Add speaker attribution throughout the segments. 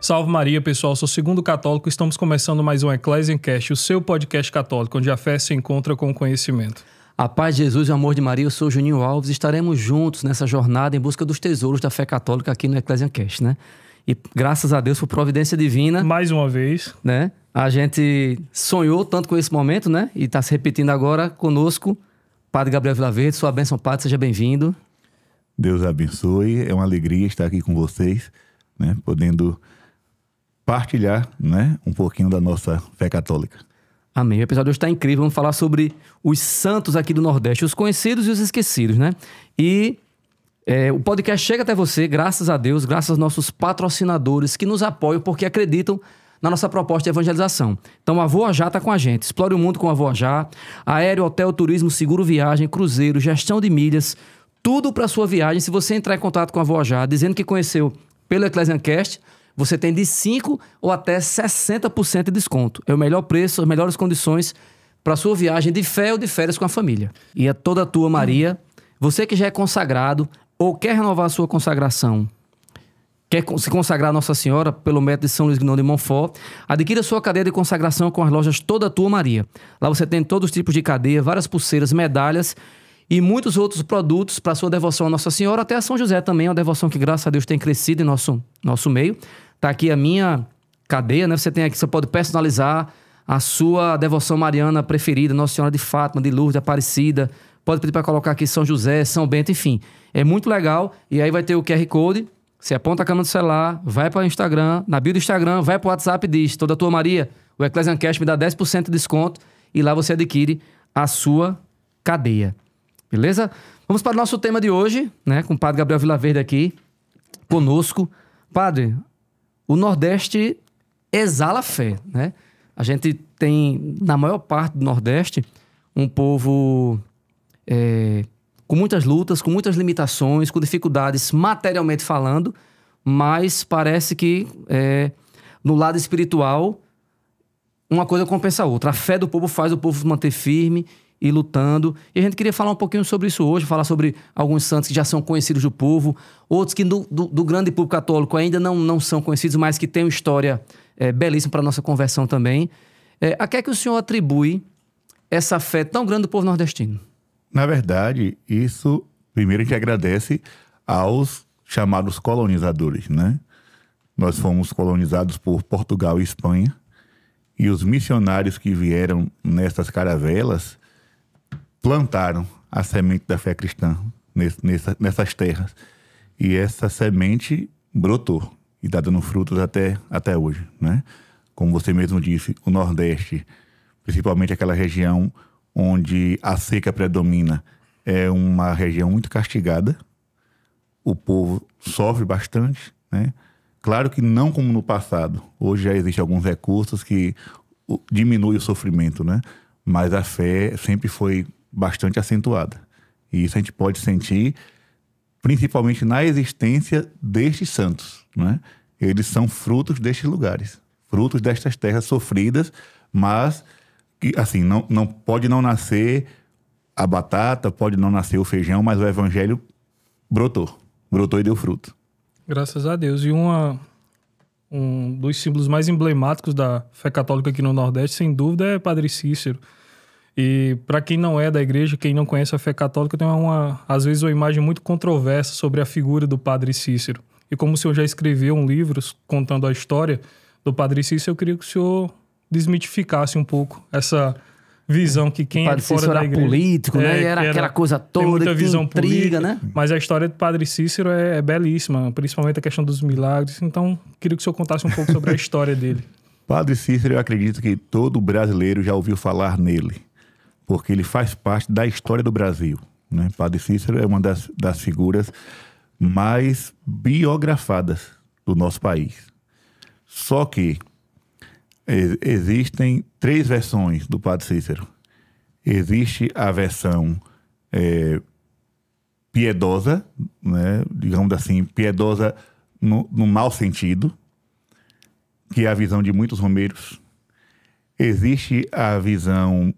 Speaker 1: Salve Maria, pessoal. Sou segundo católico. Estamos começando mais um Ecclesiancast, o seu podcast católico, onde a fé se encontra com o conhecimento.
Speaker 2: A paz de Jesus e o amor de Maria, eu sou Juninho Alves. Estaremos juntos nessa jornada em busca dos tesouros da fé católica aqui no Ecclesiancast, né? E graças a Deus, por providência divina...
Speaker 1: Mais uma vez.
Speaker 2: Né? A gente sonhou tanto com esse momento, né? E está se repetindo agora conosco, Padre Gabriel Vilaverde. Sua bênção, Padre, seja bem-vindo.
Speaker 3: Deus abençoe. É uma alegria estar aqui com vocês, né? Podendo partilhar, né, um pouquinho da nossa fé católica.
Speaker 2: Amém. O episódio hoje está incrível. Vamos falar sobre os santos aqui do Nordeste, os conhecidos e os esquecidos, né? E o podcast chega até você, graças a Deus, graças aos nossos patrocinadores que nos apoiam porque acreditam na nossa proposta de evangelização. Então, a Voajá está com a gente. Explore o mundo com a Voajá. Aéreo, hotel, turismo, seguro viagem, cruzeiro, gestão de milhas, tudo para sua viagem. Se você entrar em contato com a Voajá, dizendo que conheceu pelo Ecclesiancast, você tem de 5% ou até 60% de desconto. É o melhor preço, as melhores condições para a sua viagem de fé ou de férias com a família. E é toda a tua, Maria. Você que já é consagrado ou quer renovar a sua consagração, quer se consagrar a Nossa Senhora pelo método de São Luís Gnão de Montfort, adquira sua cadeia de consagração com as lojas Toda a Tua Maria. Lá você tem todos os tipos de cadeia, várias pulseiras, medalhas e muitos outros produtos para sua devoção a Nossa Senhora, até a São José também, uma devoção que, graças a Deus, tem crescido em nosso meio. Tá aqui a minha cadeia, né? Você tem aqui, você pode personalizar a sua devoção mariana preferida, Nossa Senhora de Fátima, de Lourdes, de Aparecida. Pode pedir para colocar aqui São José, São Bento, enfim. É muito legal. E aí vai ter o QR Code. Você aponta a câmera do celular, vai para o Instagram, na bio do Instagram, vai para o WhatsApp e diz: Toda a Tua Maria, o Ecclesiancast me dá 10% de desconto. E lá você adquire a sua cadeia. Beleza? Vamos para o nosso tema de hoje, né? Com o Padre Gabriel Vilaverde aqui conosco. Padre, o Nordeste exala fé, né? A gente tem, na maior parte do Nordeste, um povo com muitas lutas, com muitas limitações, com dificuldades materialmente falando, mas parece que no lado espiritual uma coisa compensa a outra. A fé do povo faz o povo se manter firme e lutando. E a gente queria falar um pouquinho sobre isso hoje, falar sobre alguns santos que já são conhecidos do povo, outros que do grande público católico ainda não são conhecidos, mas que têm uma história belíssima para a nossa conversão também. A que é que o senhor atribui essa fé tão grande do povo nordestino?
Speaker 3: Na verdade, isso, primeiro a gente agradece aos chamados colonizadores, né? Nós fomos colonizados por Portugal e Espanha, e os missionários que vieram nessas caravelas plantaram a semente da fé cristã nessas terras. E essa semente brotou e está dando frutos até hoje, né? Como você mesmo disse, o Nordeste, principalmente aquela região onde a seca predomina, é uma região muito castigada. O povo sofre bastante, né? Claro que não como no passado. Hoje já existem alguns recursos que diminuem o sofrimento, né? Mas a fé sempre foi bastante acentuada. E isso a gente pode sentir principalmente na existência destes santos, né? Eles são frutos destes lugares, frutos destas terras sofridas, mas que, assim, não pode não nascer a batata, pode não nascer o feijão, mas o evangelho brotou e deu fruto.
Speaker 1: Graças a Deus. E um dos símbolos mais emblemáticos da fé católica aqui no Nordeste, sem dúvida, é Padre Cícero. E para quem não é da igreja, quem não conhece a fé católica, tem às vezes uma imagem muito controversa sobre a figura do Padre Cícero. E como o senhor já escreveu um livro contando a história do Padre Cícero, eu queria que o senhor desmitificasse um pouco essa visão que quem é de fora da igreja...
Speaker 2: político, né? Era aquela coisa toda,
Speaker 1: muita
Speaker 2: que
Speaker 1: visão
Speaker 2: intriga,
Speaker 1: política,
Speaker 2: né?
Speaker 1: Mas a história do Padre Cícero é belíssima, principalmente a questão dos milagres. Então, queria que o senhor contasse um pouco sobre a história dele.
Speaker 3: Padre Cícero, eu acredito que todo brasileiro já ouviu falar nele, porque ele faz parte da história do Brasil, né? Padre Cícero é uma das figuras mais biografadas do nosso país. Só que existem 3 versões do Padre Cícero. Existe a versão piedosa, né? Digamos assim, piedosa no mau sentido, que é a visão de muitos romeiros. Existe a visão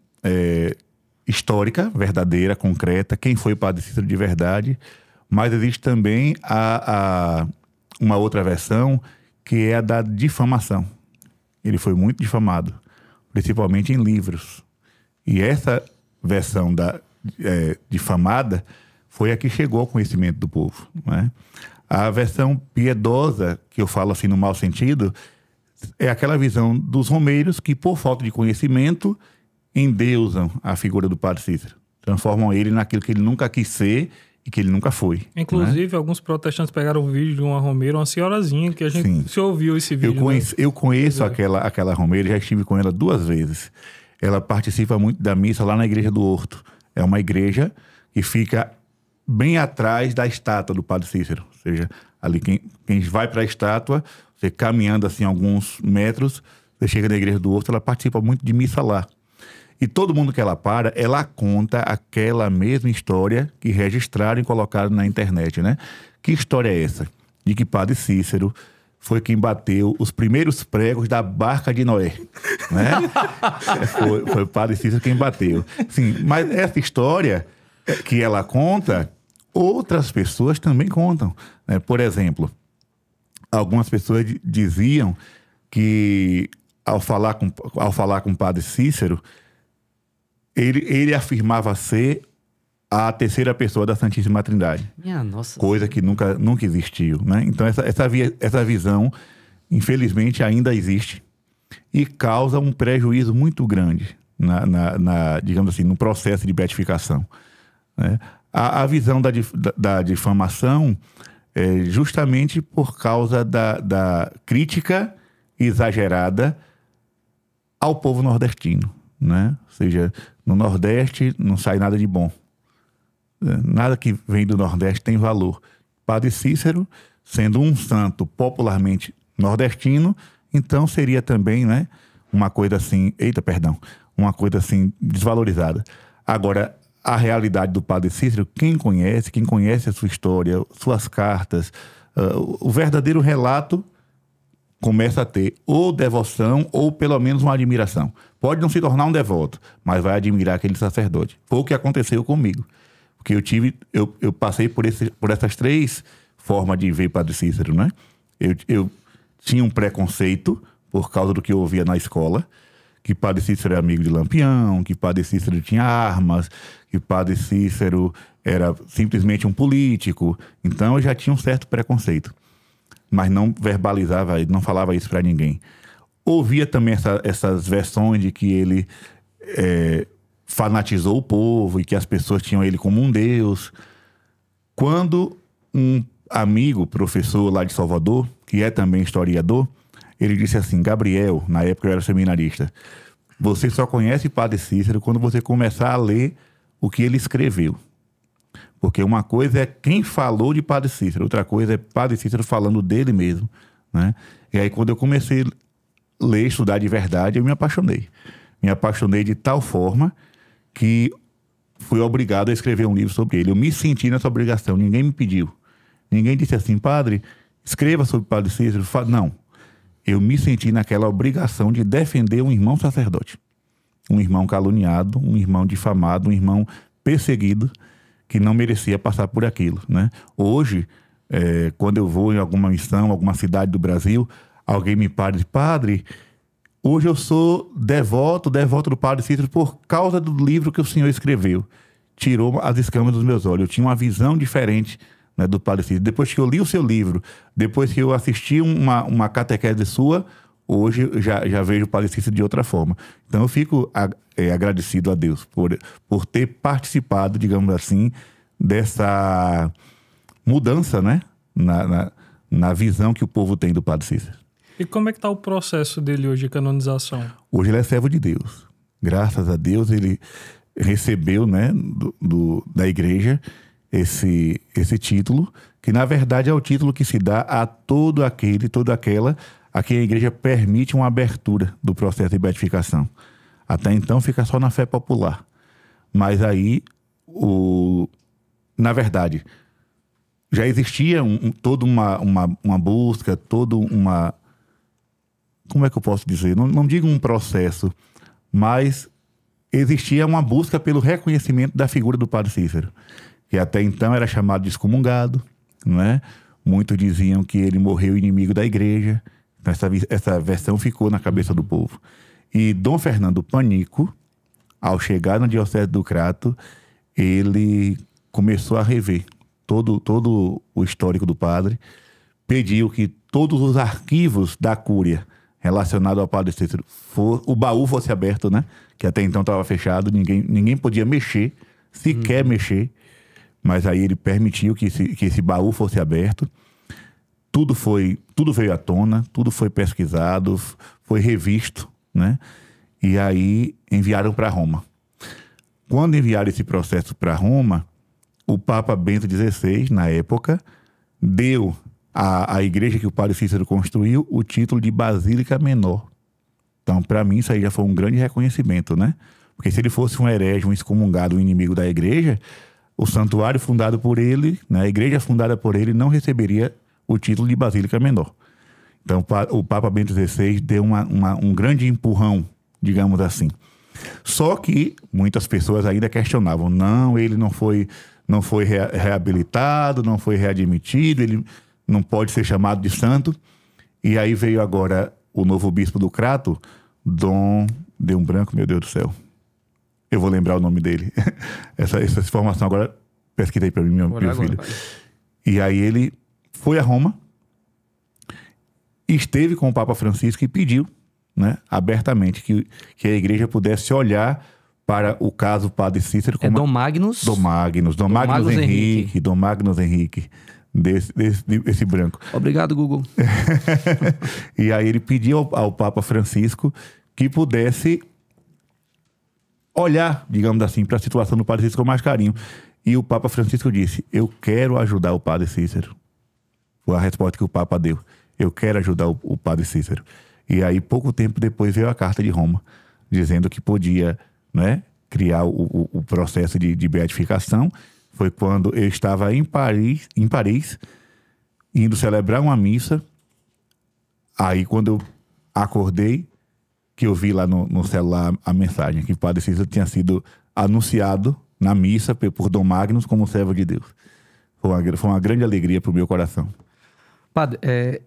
Speaker 3: histórica, verdadeira, concreta, quem foi o Padre Cícero de verdade, mas existe também uma outra versão que é a da difamação. Ele foi muito difamado, principalmente em livros. E essa versão difamada foi a que chegou ao conhecimento do povo, né? A versão piedosa, que eu falo assim no mau sentido, é aquela visão dos romeiros que, por falta de conhecimento, endeusam a figura do Padre Cícero. Transformam ele naquilo que ele nunca quis ser e que ele nunca foi.
Speaker 1: Inclusive,
Speaker 3: né?
Speaker 1: Alguns protestantes pegaram o vídeo de uma romeira, uma senhorazinha, que a gente se ouviu esse vídeo.
Speaker 3: Eu conheço aquela romeira, já estive com ela 2 vezes. Ela participa muito da missa lá na Igreja do Horto. É uma igreja que fica bem atrás da estátua do Padre Cícero. Ou seja, ali quem vai para a estátua, você caminhando assim alguns metros, você chega na Igreja do Horto, ela participa muito de missa lá. E todo mundo que ela para, ela conta aquela mesma história que registraram e colocaram na internet, né? Que história é essa? De que Padre Cícero foi quem bateu os primeiros pregos da barca de Noé, né? foi o Padre Cícero quem bateu. Sim, mas essa história que ela conta, outras pessoas também contam, né? Por exemplo, algumas pessoas diziam que ao falar com o Padre Cícero, ele afirmava ser a terceira pessoa da Santíssima Trindade.
Speaker 2: Minha nossa.
Speaker 3: Coisa que nunca existiu, né? Então essa visão, infelizmente, ainda existe e causa um prejuízo muito grande digamos assim, no processo de beatificação, né? A visão da difamação é justamente por causa da crítica exagerada ao povo nordestino, né? Ou seja, no Nordeste não sai nada de bom. Nada que vem do Nordeste tem valor. Padre Cícero, sendo um santo popularmente nordestino, então seria também, né, uma coisa assim, uma coisa assim desvalorizada. Agora, a realidade do Padre Cícero, quem conhece a sua história, suas cartas, o verdadeiro relato começa a ter ou devoção ou pelo menos uma admiração. Pode não se tornar um devoto, mas vai admirar aquele sacerdote. Foi o que aconteceu comigo. Porque eu passei por essas 3 formas de ver Padre Cícero, né? Eu tinha um preconceito por causa do que eu ouvia na escola, que Padre Cícero era amigo de Lampião, que Padre Cícero tinha armas, que Padre Cícero era simplesmente um político. Então eu já tinha um certo preconceito, mas não verbalizava, não falava isso para ninguém. Ouvia também essas versões de que ele fanatizou o povo e que as pessoas tinham ele como um deus. Quando um amigo, professor lá de Salvador, que é também historiador, ele disse assim: Gabriel, na época eu era seminarista, você só conhece Padre Cícero quando você começar a ler o que ele escreveu. Porque uma coisa é quem falou de Padre Cícero, outra coisa é Padre Cícero falando dele mesmo, né? E aí quando eu comecei a ler, estudar de verdade, eu me apaixonei. Me apaixonei de tal forma que fui obrigado a escrever um livro sobre ele. Eu me senti nessa obrigação, ninguém me pediu. Ninguém disse assim: padre, escreva sobre Padre Cícero. Não. Eu me senti naquela obrigação de defender um irmão sacerdote. Um irmão caluniado, um irmão difamado, um irmão perseguido, que não merecia passar por aquilo, né? Hoje, quando eu vou em alguma missão, alguma cidade do Brasil, alguém me para e diz: padre, hoje eu sou devoto do Padre Cícero por causa do livro que o senhor escreveu. Tirou as escamas dos meus olhos. Eu tinha uma visão diferente, né, do Padre Cícero. Depois que eu li o seu livro, depois que eu assisti uma catequese sua, hoje eu já vejo o Padre Cícero de outra forma. Então eu fico agradecido a Deus por ter participado, digamos assim, dessa mudança, né, na visão que o povo tem do Padre Cícero.
Speaker 1: E como é que está o processo dele hoje de canonização?
Speaker 3: Hoje ele é servo de Deus. Graças a Deus ele recebeu, né, da igreja esse título, que na verdade é o título que se dá a toda aquela a quem a igreja permite uma abertura do processo de beatificação. Até então fica só na fé popular. Mas aí, na verdade, já existia toda uma busca, toda uma... Como é que eu posso dizer? Não digo um processo, mas existia uma busca pelo reconhecimento da figura do Padre Cícero, que até então era chamado de excomungado, não é? Muitos diziam que ele morreu inimigo da igreja, Essa versão ficou na cabeça do povo. E Dom Fernando Panico, ao chegar na Diocese do Crato, ele começou a rever todo o histórico do padre, pediu que todos os arquivos da Cúria relacionados ao padre Cícero, o baú fosse aberto, né? Que até então estava fechado, ninguém podia mexer, sequer mexer, mas aí ele permitiu que esse baú fosse aberto. Tudo veio à tona, tudo foi pesquisado, foi revisto, né? E aí enviaram para Roma. Quando enviaram esse processo para Roma, o Papa Bento XVI, na época, deu à igreja que o padre Cícero construiu o título de Basílica Menor. Então, para mim, isso aí já foi um grande reconhecimento, né? Porque se ele fosse um herege, um excomungado, um inimigo da igreja, o santuário fundado por ele, né, a igreja fundada por ele, não receberia o título de Basílica Menor. Então, o Papa Bento XVI deu um grande empurrão, digamos assim. Só que muitas pessoas ainda questionavam. Não, ele não foi reabilitado, não foi readmitido, ele não pode ser chamado de santo. E aí veio agora o novo bispo do Crato, Dom... Deu um branco, meu Deus do céu. Eu vou lembrar o nome dele. Essa informação agora, pesquisei para mim, meu filho. Pai. E aí ele foi a Roma, esteve com o Papa Francisco e pediu, né, abertamente que a igreja pudesse olhar para o caso Padre Cícero.
Speaker 2: Dom Magnus
Speaker 3: Henrique, desse branco.
Speaker 2: Obrigado, Google.
Speaker 3: E aí ele pediu ao Papa Francisco que pudesse olhar, digamos assim, para a situação do Padre Cícero com mais carinho. E o Papa Francisco disse: eu quero ajudar o Padre Cícero. Foi a resposta que o Papa deu. Eu quero ajudar o Padre Cícero. E aí, pouco tempo depois, veio a Carta de Roma, dizendo que podia, né, criar o processo de beatificação. Foi quando eu estava em Paris, indo celebrar uma missa. Aí, quando eu acordei, que eu vi lá no celular a mensagem que o Padre Cícero tinha sido anunciado na missa por Dom Magnus como servo de Deus. Foi uma grande alegria para o meu coração.
Speaker 2: Padre,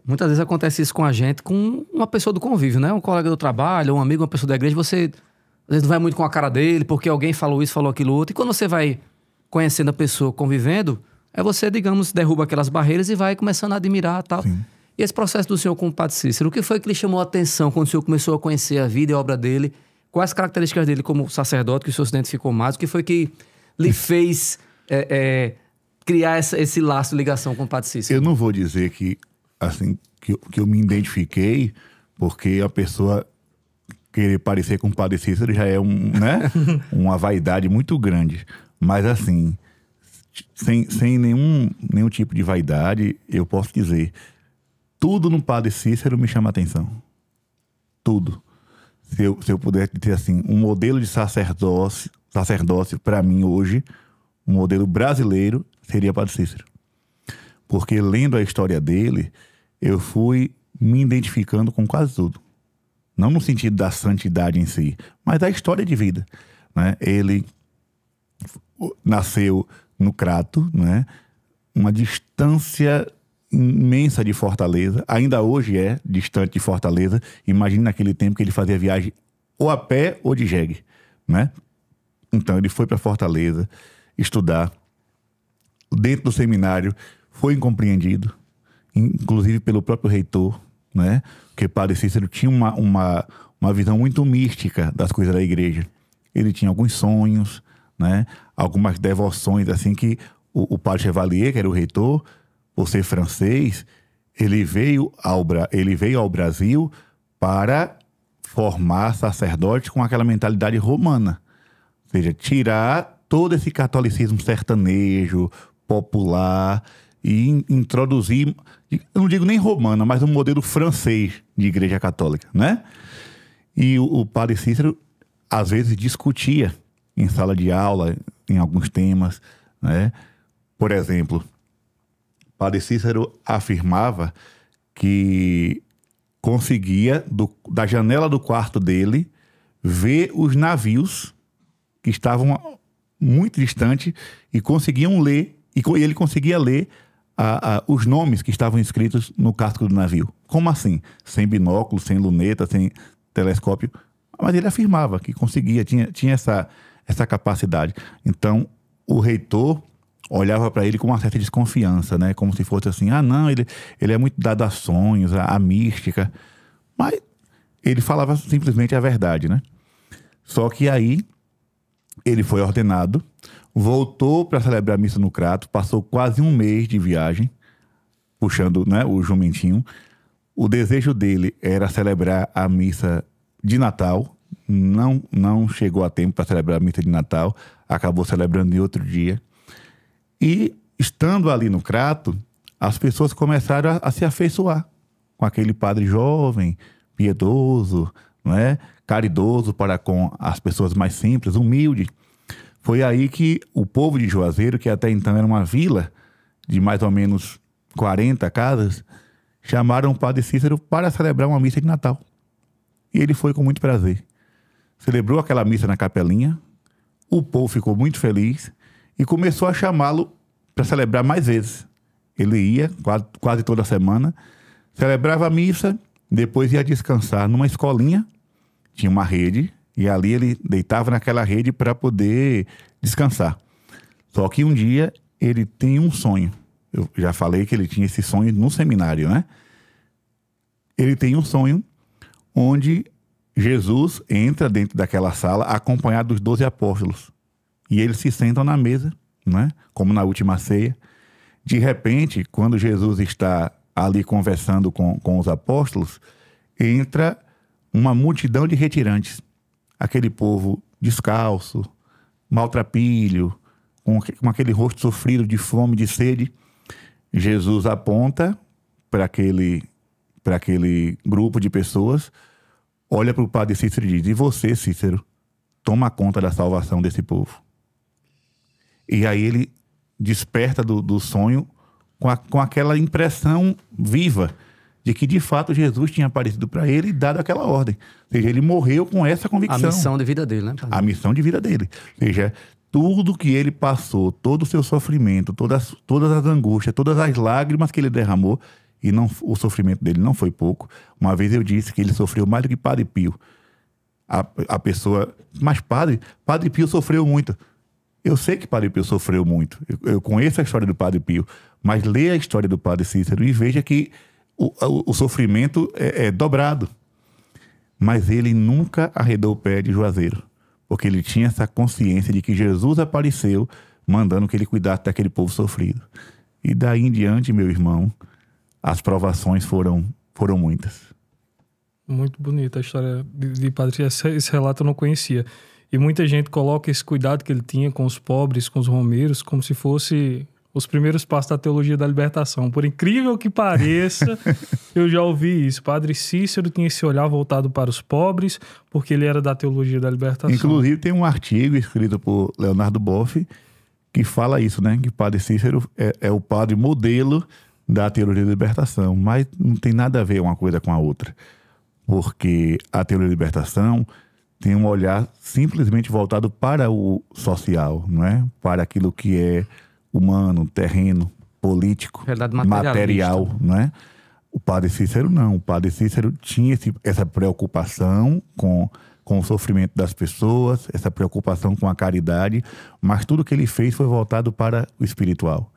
Speaker 2: muitas vezes acontece isso com a gente, com uma pessoa do convívio, né? Um colega do trabalho, um amigo, uma pessoa da igreja. Você, às vezes, não vai muito com a cara dele, porque alguém falou isso, falou aquilo outro. E quando você vai conhecendo a pessoa, convivendo, você, digamos, derruba aquelas barreiras e vai começando a admirar e tal.
Speaker 3: Sim.
Speaker 2: E esse processo do senhor com o Padre Cícero, o que foi que lhe chamou a atenção quando o senhor começou a conhecer a vida e a obra dele? Quais as características dele como sacerdote que o senhor se identificou mais? O que foi que lhe fez criar esse laço de ligação com o Padre Cícero? Eu
Speaker 3: não vou dizer que eu me identifiquei, porque a pessoa querer parecer com o Padre Cícero já é uma vaidade muito grande. Mas assim, sem nenhum tipo de vaidade, eu posso dizer, tudo no Padre Cícero me chama a atenção. Tudo. Se eu puder dizer assim, um modelo de sacerdócio para mim hoje, um modelo brasileiro, seria Padre Cícero. Porque lendo a história dele, eu fui me identificando com quase tudo. Não no sentido da santidade em si, mas da história de vida, né? Ele nasceu no Crato, né? Uma distância imensa de Fortaleza, ainda hoje é distante de Fortaleza. Imagine naquele tempo que ele fazia viagem ou a pé ou de jegue, né? Então ele foi para Fortaleza estudar. Dentro do seminário foi incompreendido, inclusive pelo próprio reitor, né? Porque Padre Cícero tinha uma visão muito mística das coisas da igreja. Ele tinha alguns sonhos, né? Algumas devoções assim que o Padre Chevalier, que era o reitor, por ser francês, ele veio ao Brasil para formar sacerdotes com aquela mentalidade romana. Ou seja, tirar todo esse catolicismo sertanejo, popular, e introduzir, eu não digo nem romana, mas um modelo francês de igreja católica, né? E o Padre Cícero, às vezes, discutia em sala de aula, em alguns temas, né? Por exemplo, Padre Cícero afirmava que conseguia, da janela do quarto dele, ver os navios que estavam muito distantes e conseguiam ler, e ele conseguia ler os nomes que estavam escritos no casco do navio. Como assim? Sem binóculo, sem luneta, sem telescópio. Mas ele afirmava que conseguia, tinha essa capacidade. Então, o reitor olhava para ele com uma certa desconfiança, né? Como se fosse assim, não, ele é muito dado a sonhos, a mística. Mas ele falava simplesmente a verdade, né? Só que aí ele foi ordenado, voltou para celebrar a missa no Crato, passou quase um mês de viagem, puxando, né, o jumentinho. O desejo dele era celebrar a missa de Natal, não chegou a tempo para celebrar a missa de Natal, acabou celebrando em outro dia. E, estando ali no Crato, as pessoas começaram a se afeiçoar com aquele padre jovem, piedoso, não é? Caridoso para com as pessoas mais simples, humilde. Foi aí que o povo de Juazeiro, que até então era uma vila de mais ou menos 40 casas, chamaram o padre Cícero para celebrar uma missa de Natal. E ele foi com muito prazer. Celebrou aquela missa na capelinha, o povo ficou muito feliz e começou a chamá-lo para celebrar mais vezes. Ele ia quase toda semana, celebrava a missa, depois ia descansar numa escolinha, tinha uma rede, e ali ele deitava naquela rede para poder descansar. Só que um dia ele tem um sonho. Eu já falei que ele tinha esse sonho no seminário, né? Ele tem um sonho onde Jesus entra dentro daquela sala acompanhado dos 12 apóstolos. E eles se sentam na mesa, né? Como na última ceia. De repente, quando Jesus está ali conversando com os apóstolos, entra uma multidão de retirantes. Aquele povo descalço, maltrapilho, com aquele rosto sofrido de fome, de sede. Jesus aponta para aquele grupo de pessoas, olha para o padre Cícero e diz: e você, Cícero, toma conta da salvação desse povo. E aí ele desperta do sonho com aquela impressão viva de que de fato Jesus tinha aparecido para ele e dado aquela ordem. Ou seja, ele morreu com essa convicção.
Speaker 2: A missão de vida dele, né?
Speaker 3: A missão de vida dele. Ou seja, tudo que ele passou, todo o seu sofrimento, todas as angústias, todas as lágrimas que ele derramou, e o sofrimento dele não foi pouco. Uma vez eu disse que ele sofreu mais do que Padre Pio. A pessoa... Mas Padre Pio sofreu muito. Eu sei que Padre Pio sofreu muito. Eu conheço a história do Padre Pio. Mas leia a história do Padre Cícero e veja que o sofrimento é dobrado. Mas ele nunca arredou o pé de Juazeiro. Porque ele tinha essa consciência de que Jesus apareceu mandando que ele cuidasse daquele povo sofrido. E daí em diante, meu irmão, as provações foram muitas.
Speaker 1: Muito bonita a história de Padre. Esse relato eu não conhecia. E muita gente coloca esse cuidado que ele tinha com os pobres, com os romeiros, como se fosse os primeiros passos da teologia da libertação. Por incrível que pareça, eu já ouvi isso. Padre Cícero tinha esse olhar voltado para os pobres, porque ele era da teologia da libertação.
Speaker 3: Inclusive, tem um artigo escrito por Leonardo Boff que fala isso, né? Que Padre Cícero é o padre modelo da teologia da libertação. Mas não tem nada a ver uma coisa com a outra. Porque a teologia da libertação tem um olhar simplesmente voltado para o social, não é? Para aquilo que é humano, terreno, político, material, não é? O Padre Cícero não. O Padre Cícero tinha essa preocupação com o sofrimento das pessoas, essa preocupação com a caridade, mas tudo que ele fez foi voltado para o espiritual,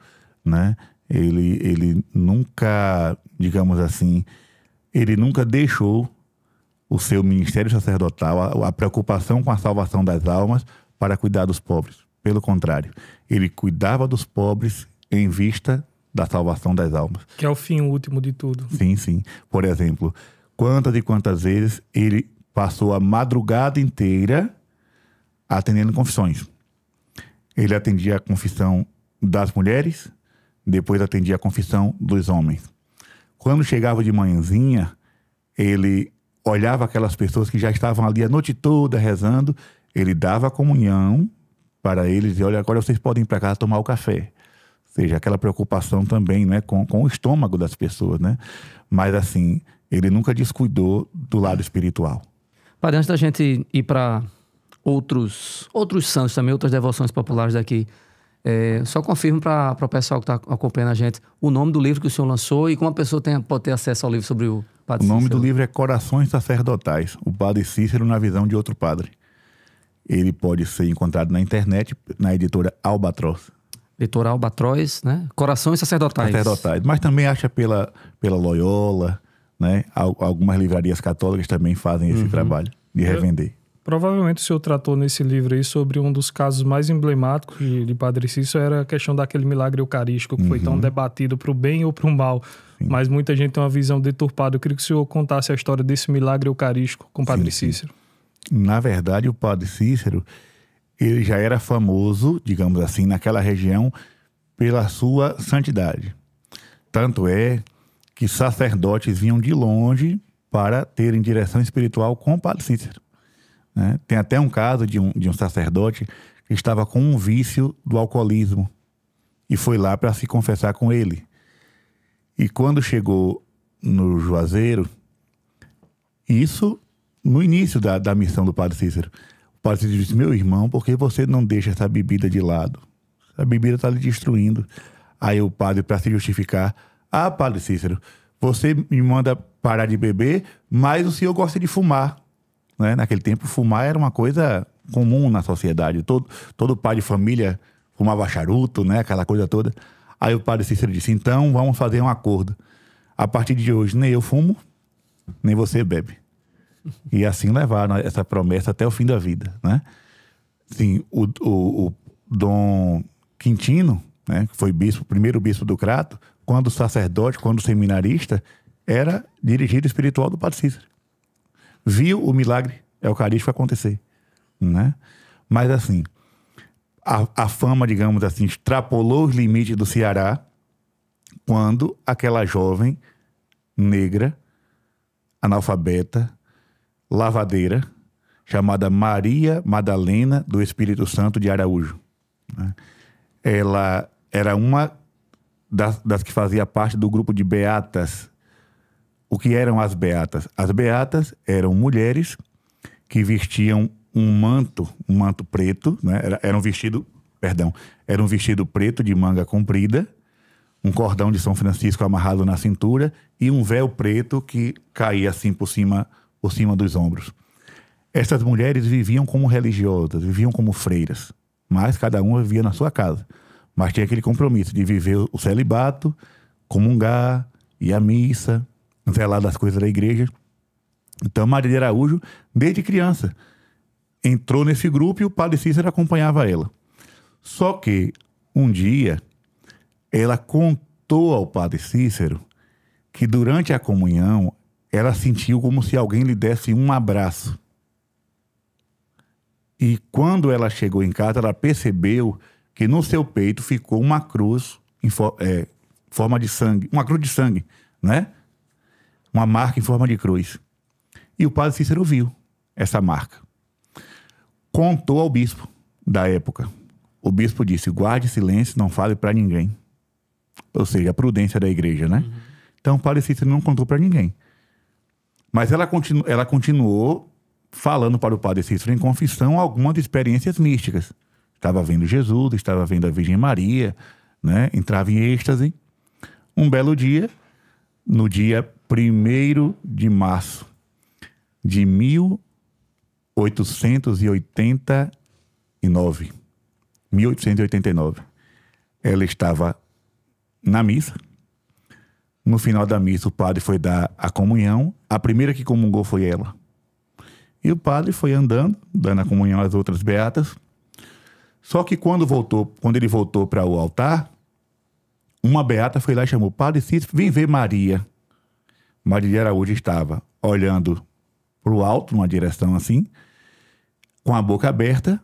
Speaker 3: né? Ele nunca, digamos assim, ele nunca deixou o seu ministério sacerdotal, a preocupação com a salvação das almas para cuidar dos pobres. Pelo contrário, ele cuidava dos pobres em vista da salvação das almas.
Speaker 1: Que é o fim último de tudo.
Speaker 3: Sim, sim. Por exemplo, quantas e quantas vezes ele passou a madrugada inteira atendendo confissões. Ele atendia a confissão das mulheres, depois atendia a confissão dos homens. Quando chegava de manhãzinha, ele olhava aquelas pessoas que já estavam ali a noite toda rezando, ele dava a comunhão para eles e olha, agora vocês podem ir para casa tomar o café. Ou seja, aquela preocupação também, né, com o estômago das pessoas, né? Mas assim, ele nunca descuidou do lado espiritual.
Speaker 2: Padre, antes da gente ir para outros santos também, outras devoções populares daqui, Só confirma para o pessoal que está acompanhando a gente o nome do livro que o senhor lançou e como a pessoa pode ter acesso ao livro sobre o Padre Cícero.
Speaker 3: O nome do livro é Corações Sacerdotais, o Padre Cícero na visão de outro padre. Ele pode ser encontrado na internet, na editora Albatroz.
Speaker 2: Editora Albatroz, né? Corações Sacerdotais.
Speaker 3: Mas também acha pela Loyola, né? Algumas livrarias católicas também fazem esse trabalho de revender.
Speaker 1: Provavelmente o senhor tratou nesse livro aí sobre um dos casos mais emblemáticos de Padre Cícero, era a questão daquele milagre eucarístico que foi tão debatido para o bem ou para o mal. Sim. Mas muita gente tem uma visão deturpada. Eu queria que o senhor contasse a história desse milagre eucarístico com o Padre Cícero.
Speaker 3: Na verdade, o Padre Cícero, ele já era famoso, digamos assim, naquela região pela sua santidade. Tanto é que sacerdotes vinham de longe para terem direção espiritual com o Padre Cícero. Né? Tem até um caso de um sacerdote que estava com um vício do alcoolismo e foi lá para se confessar com ele. E quando chegou no Juazeiro, isso no início da missão do Padre Cícero, o Padre Cícero disse: meu irmão, por que você não deixa essa bebida de lado? A bebida está lhe destruindo. Aí o padre, para se justificar: ah, Padre Cícero, você me manda parar de beber, mas o senhor gosta de fumar. Né? Naquele tempo, fumar era uma coisa comum na sociedade. Todo pai de família fumava charuto, né? Aquela coisa toda. Aí o Padre Cícero disse: então vamos fazer um acordo. A partir de hoje, nem eu fumo, nem você bebe. E assim levaram essa promessa até o fim da vida. Né? Sim, o Dom Quintino, né? Que foi o primeiro bispo do Crato, quando sacerdote, quando seminarista, era dirigido espiritual do Padre Cícero. Viu o milagre eucarístico acontecer, né? Mas assim, a fama, digamos assim, extrapolou os limites do Ceará quando aquela jovem negra, analfabeta, lavadeira, chamada Maria Madalena do Espírito Santo de Araújo, né? Ela era uma das que fazia parte do grupo de beatas. O que eram as beatas? As beatas eram mulheres que vestiam um manto preto, né? Era um vestido preto de manga comprida, um cordão de São Francisco amarrado na cintura e um véu preto que caía assim por cima dos ombros. Essas mulheres viviam como religiosas, viviam como freiras, mas cada uma vivia na sua casa. Mas tinha aquele compromisso de viver o celibato, comungar, ir à missa, zelar das coisas da igreja. Então, Maria de Araújo, desde criança, entrou nesse grupo e o Padre Cícero acompanhava ela. Só que, um dia, ela contou ao Padre Cícero que durante a comunhão ela sentiu como se alguém lhe desse um abraço. E quando ela chegou em casa, ela percebeu que no seu peito ficou uma cruz em forma de sangue, uma cruz de sangue, né? Uma marca em forma de cruz. E o Padre Cícero viu essa marca. Contou ao bispo da época. O bispo disse: guarde silêncio, não fale para ninguém. Ou seja, a prudência da igreja, né? Então o Padre Cícero não contou para ninguém. Mas ela continuou falando para o Padre Cícero em confissão algumas experiências místicas. Estava vendo Jesus, estava vendo a Virgem Maria, né? Entrava em êxtase. Um belo dia, no dia 1º de março de 1889, ela estava na missa. No final da missa, o padre foi dar a comunhão. A primeira que comungou foi ela. E o padre foi andando, dando a comunhão às outras beatas. Só que quando ele voltou para o altar, uma beata foi lá e chamou: Padre Cícero, vem ver Maria. Maria de Araújo estava olhando para o alto, numa direção assim, com a boca aberta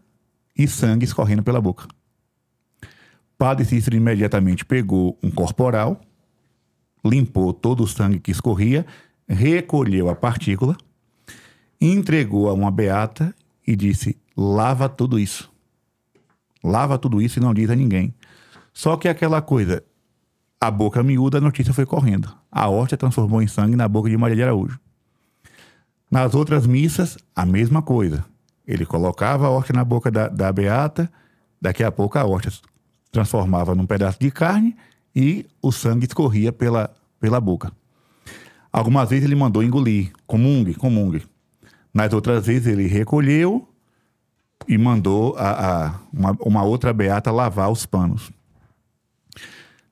Speaker 3: e sangue escorrendo pela boca. Padre Cícero imediatamente pegou um corporal, limpou todo o sangue que escorria, recolheu a partícula, entregou a uma beata e disse: lava tudo isso. Lava tudo isso e não diz a ninguém. Só que aquela coisa, a boca miúda, a notícia foi correndo. A hóstia transformou em sangue na boca de Maria de Araújo. Nas outras missas, a mesma coisa. Ele colocava a hóstia na boca da beata, daqui a pouco a hóstia transformava num pedaço de carne e o sangue escorria pela boca. Algumas vezes ele mandou engolir, comungue. Nas outras vezes ele recolheu e mandou uma outra beata lavar os panos.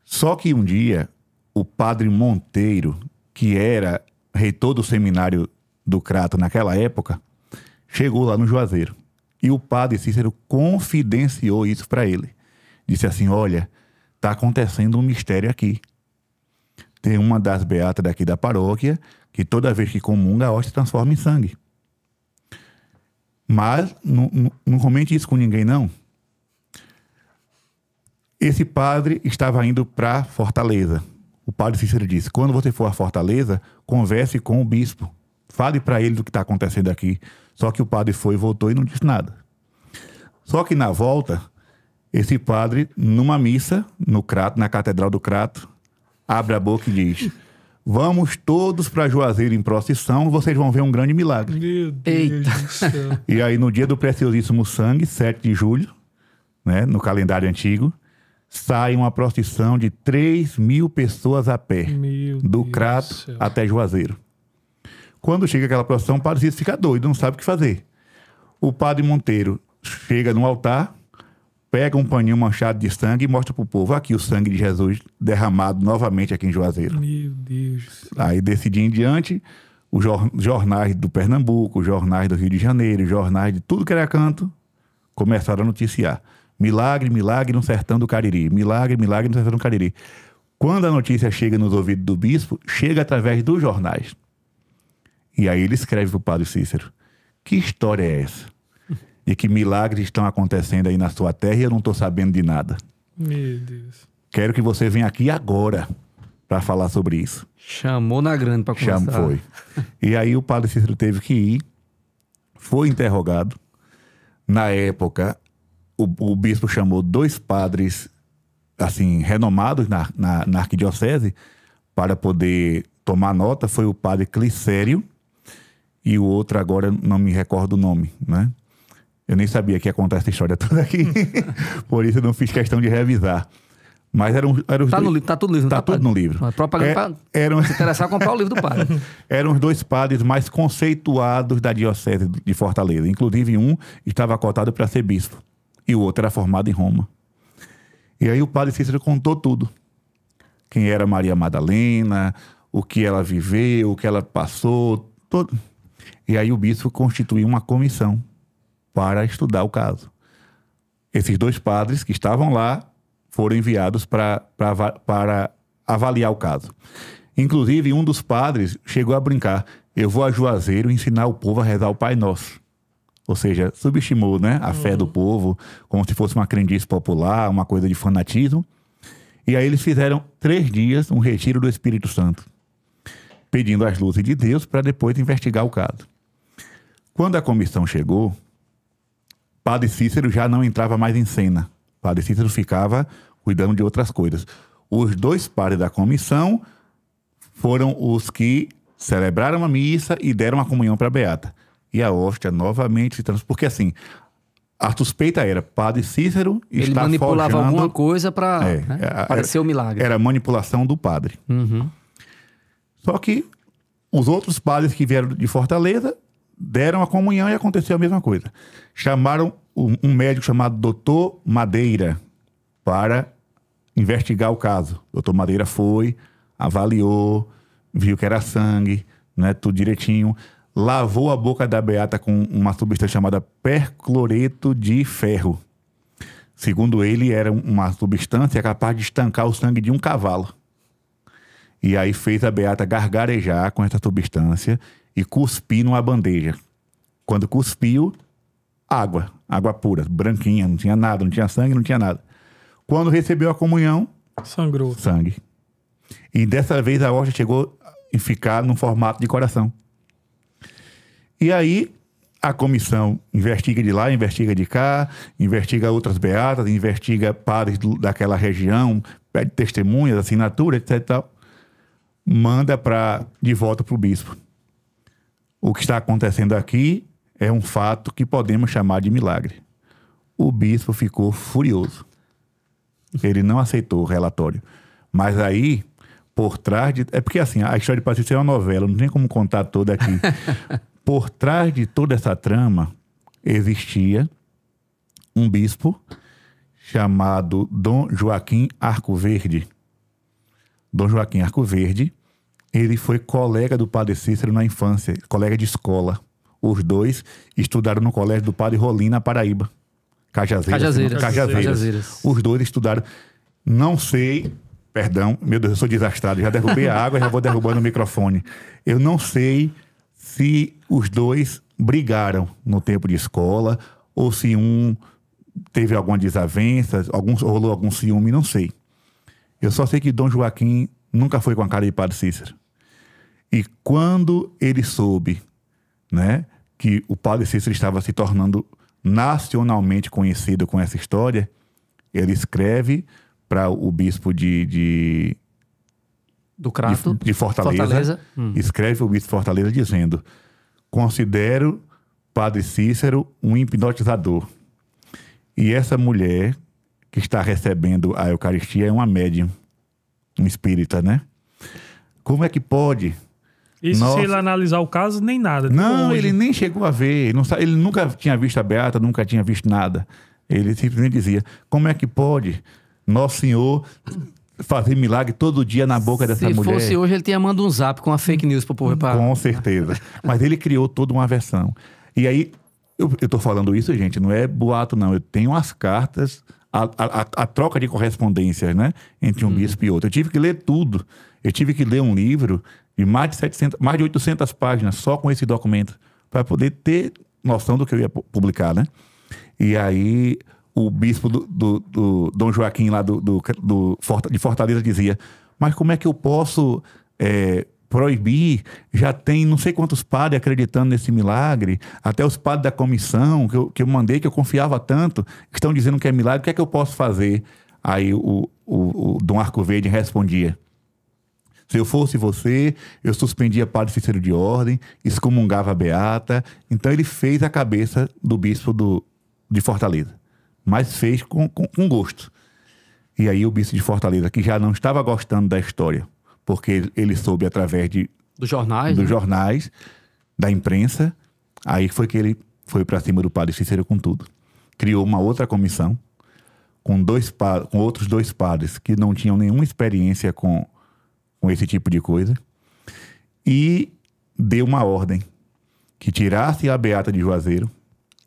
Speaker 3: Só que um dia, o padre Monteiro, que era reitor do seminário do Crato naquela época, chegou lá no Juazeiro. E o padre Cícero confidenciou isso para ele. Disse assim, olha, está acontecendo um mistério aqui. Tem uma das beatas daqui da paróquia que toda vez que comunga, a hóstia transforma em sangue. Mas não comente isso com ninguém, não. Esse padre estava indo para Fortaleza. O padre Cícero disse, quando você for a Fortaleza, converse com o bispo. Fale para ele do que está acontecendo aqui. Só que o padre foi, voltou e não disse nada. Só que na volta, esse padre, numa missa, no Crato, na Catedral do Crato, abre a boca e diz, vamos todos para Juazeiro em procissão, vocês vão ver um grande milagre.
Speaker 1: Meu Deus do céu.
Speaker 3: E aí, no dia do Preciosíssimo Sangue, 7 de julho, né, no calendário antigo, sai uma procissão de 3.000 pessoas a pé, do Crato até Juazeiro. Quando chega aquela procissão, o padre Cícero fica doido, não sabe o que fazer. O padre Monteiro chega no altar, pega um paninho manchado de sangue e mostra pro povo, aqui o sangue de Jesus derramado novamente aqui em Juazeiro.
Speaker 1: Meu Deus.
Speaker 3: Aí, desse dia em diante, os jornais do Pernambuco, os jornais do Rio de Janeiro, os jornais de tudo que era canto, começaram a noticiar. Milagre, milagre no sertão do Cariri. Milagre, milagre no sertão do Cariri. Quando a notícia chega nos ouvidos do bispo, chega através dos jornais. E aí ele escreve para o padre Cícero. Que história é essa? De que milagres estão acontecendo aí na sua terra e eu não estou sabendo de nada.
Speaker 1: Meu Deus.
Speaker 3: Quero que você venha aqui agora para falar sobre isso.
Speaker 2: Chamou na grande para conversar.
Speaker 3: Foi. E aí o padre Cícero teve que ir. Foi interrogado. Na época, o bispo chamou 2 padres assim, renomados na arquidiocese para poder tomar nota. Foi o padre Clicério e o outro agora não me recordo o nome, né? Eu nem sabia que ia contar essa história toda aqui, por isso eu não fiz questão de revisar. Mas eram os
Speaker 2: tá
Speaker 3: dois...
Speaker 2: no livro, tá tudo no livro.
Speaker 3: Tá tudo no livro.
Speaker 2: A propaganda se interessar comprar o livro do padre.
Speaker 3: Eram os 2 padres mais conceituados da diocese de Fortaleza. Inclusive um estava cotado para ser bispo e o outro era formado em Roma. E aí o padre Cícero contou tudo. Quem era Maria Madalena, o que ela viveu, o que ela passou, tudo. E aí o bispo constituiu uma comissão para estudar o caso. Esses 2 padres que estavam lá foram enviados para avaliar o caso. Inclusive, um dos padres chegou a brincar, eu vou a Juazeiro ensinar o povo a rezar o Pai Nosso. Ou seja, subestimou, né, a fé do povo, como se fosse uma crendice popular, uma coisa de fanatismo. E aí eles fizeram 3 dias um retiro do Espírito Santo, pedindo as luzes de Deus para depois investigar o caso. Quando a comissão chegou, Padre Cícero já não entrava mais em cena. Padre Cícero ficava cuidando de outras coisas. Os 2 padres da comissão foram os que celebraram a missa e deram a comunhão para a beata. E a hóstia novamente se transformou. Porque assim, a suspeita era Padre Cícero
Speaker 2: ele
Speaker 3: está
Speaker 2: manipulava
Speaker 3: forjando...
Speaker 2: alguma coisa para parecer o milagre.
Speaker 3: Era manipulação do padre.
Speaker 2: Uhum.
Speaker 3: Só que os outros padres que vieram de Fortaleza deram a comunhão e aconteceu a mesma coisa. Chamaram um médico chamado Dr. Madeira para investigar o caso. Dr. Madeira foi, avaliou, viu que era sangue, né, tudo direitinho. Lavou a boca da beata com uma substância chamada percloreto de ferro. Segundo ele, era uma substância capaz de estancar o sangue de um cavalo. E aí fez a beata gargarejar com essa substância e cuspir numa bandeja. Quando cuspiu, água pura, branquinha, não tinha nada, não tinha sangue, não tinha nada. Quando recebeu a comunhão,
Speaker 1: sangrou.
Speaker 3: Sangue. E dessa vez a hóstia chegou a ficar no formato de coração. E aí a comissão investiga de lá, investiga de cá, investiga outras beatas, investiga padres daquela região, pede testemunhas, assinatura, etc. Tal, manda de volta para o bispo. O que está acontecendo aqui é um fato que podemos chamar de milagre. O bispo ficou furioso. Ele não aceitou o relatório. Mas aí, por trás de... É porque assim, a história de Padre Cícero é uma novela, não tem como contar toda aqui. Por trás de toda essa trama, existia um bispo chamado Dom Joaquim Arcoverde. Dom Joaquim Arcoverde, ele foi colega do Padre Cícero na infância, colega de escola. Os dois estudaram no colégio do Padre Rolim, na Paraíba. Cajazeiras. Os dois estudaram. Não sei, perdão, meu Deus, eu sou desastrado. Já derrubei a água e já vou derrubando o microfone. Eu não sei se os dois brigaram no tempo de escola ou se um teve alguma desavença, rolou algum ciúme, não sei. Eu só sei que Dom Joaquim nunca foi com a cara de Padre Cícero. E quando ele soube, né, que o Padre Cícero estava se tornando nacionalmente conhecido com essa história, ele escreve para o bispo de Fortaleza. Escreve para o bispo de Fortaleza dizendo: considero Padre Cícero um hipnotizador. E essa mulher que está recebendo a Eucaristia é uma médium, um espírita, né? Como é que pode?
Speaker 1: Isso se ele analisar o caso, nem nada.
Speaker 3: Não, ele nem chegou a ver. Ele nunca tinha visto a Beata, nunca tinha visto nada. Ele simplesmente dizia: como é que pode Nosso Senhor fazer milagre todo dia na boca dessa mulher?
Speaker 2: Se fosse hoje, ele tinha mandado um zap com uma fake news para o povo reparar.
Speaker 3: Com certeza. Mas ele criou toda uma versão. E aí, eu tô falando isso, gente, não é boato, não. Eu tenho as cartas, a troca de correspondências, né, entre um bispo e outro. Eu tive que ler tudo. Eu tive que ler um livro de mais de 800 páginas só com esse documento, para poder ter noção do que eu ia publicar, né? E aí o bispo do Dom Joaquim lá de Fortaleza dizia: mas como é que eu posso proibir? Já tem não sei quantos padres acreditando nesse milagre, até os padres da comissão que eu mandei, que eu confiava tanto, que estão dizendo que é milagre, o que é que eu posso fazer? Aí o Dom Arcoverde respondia: se eu fosse você, eu suspendia Padre Cícero de ordem, excomungava a Beata. Então ele fez a cabeça do bispo de Fortaleza, mas fez com gosto. E aí o bispo de Fortaleza, que já não estava gostando da história, porque ele soube através dos jornais, da imprensa, aí foi que ele foi para cima do Padre Cícero com tudo. Criou uma outra comissão com outros dois padres que não tinham nenhuma experiência com esse tipo de coisa, e deu uma ordem que tirasse a Beata de Juazeiro,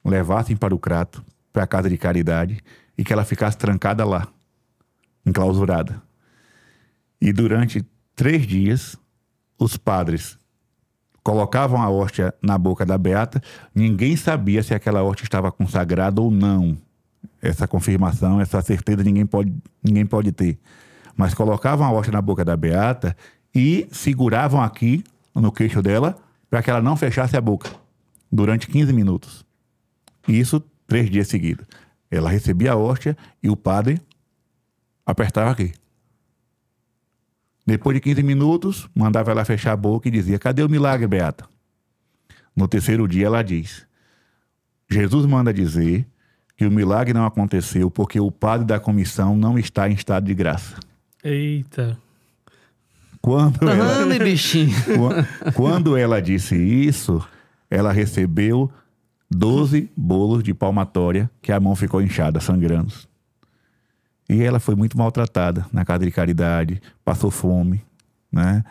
Speaker 3: levassem para o Crato, para a casa de caridade, e que ela ficasse trancada lá, enclausurada. E durante 3 dias, os padres colocavam a hóstia na boca da Beata. Ninguém sabia se aquela hóstia estava consagrada ou não. Essa confirmação, essa certeza ninguém pode ter. Mas colocavam a hóstia na boca da Beata e seguravam aqui no queixo dela para que ela não fechasse a boca durante 15 minutos. Isso 3 dias seguidos. Ela recebia a hóstia e o padre apertava aqui. Depois de 15 minutos, mandava ela fechar a boca e dizia: cadê o milagre, Beata? No 3º dia ela diz: Jesus manda dizer que o milagre não aconteceu porque o padre da comissão não está em estado de graça.
Speaker 1: Eita.
Speaker 3: Quando ela disse isso, ela recebeu 12 bolos de palmatória, que a mão ficou inchada, sangrando. E ela foi muito maltratada na casa de caridade, passou fome, né?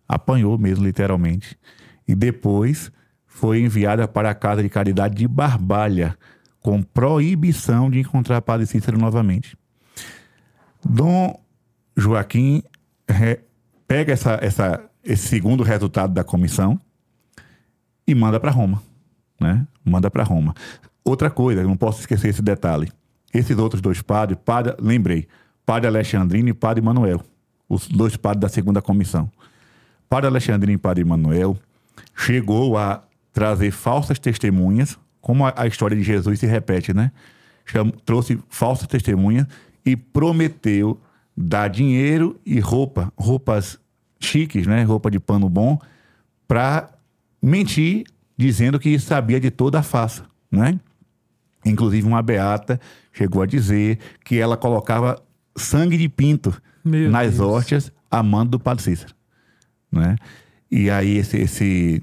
Speaker 3: Apanhou mesmo, literalmente. E depois foi enviada para a casa de caridade de Barbalha, com proibição de encontrar Padre Cícero novamente. Dom Joaquim pega esse segundo resultado da comissão e manda para Roma, né? Manda para Roma. Outra coisa, eu não posso esquecer esse detalhe. Esses outros 2 padres, lembrei, Padre Alexandrino e Padre Manuel, os 2 padres da segunda comissão. Padre Alexandrino e Padre Manuel chegou a trazer falsas testemunhas, como a história de Jesus se repete, né? Trouxe falsas testemunhas e prometeu dar dinheiro e roupas chiques, né? Roupa de pano bom, para mentir, dizendo que sabia de toda a farsa, né? Inclusive uma beata chegou a dizer que ela colocava sangue de pinto
Speaker 1: Meu
Speaker 3: nas
Speaker 1: Deus.
Speaker 3: hóstias a mando do Padre Cícero, né? E aí esse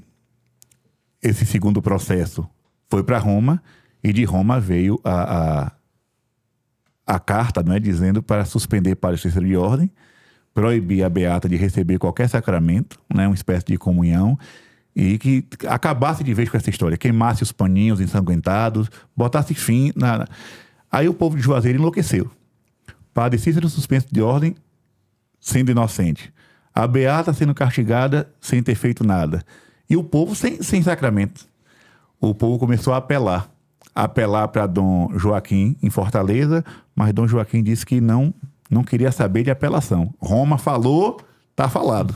Speaker 3: segundo processo foi para Roma, e de Roma veio a carta, né, dizendo para suspender Padre Cícero de ordem, proibir a beata de receber qualquer sacramento, né, uma espécie de comunhão, e que acabasse de vez com essa história, queimasse os paninhos ensanguentados, botasse fim na... Aí o povo de Juazeiro enlouqueceu. Padre Cícero suspenso de ordem, sendo inocente. A beata sendo castigada sem ter feito nada. E o povo sem sacramento. O povo começou a apelar para Dom Joaquim em Fortaleza, mas Dom Joaquim disse que não queria saber de apelação. Roma falou, tá falado.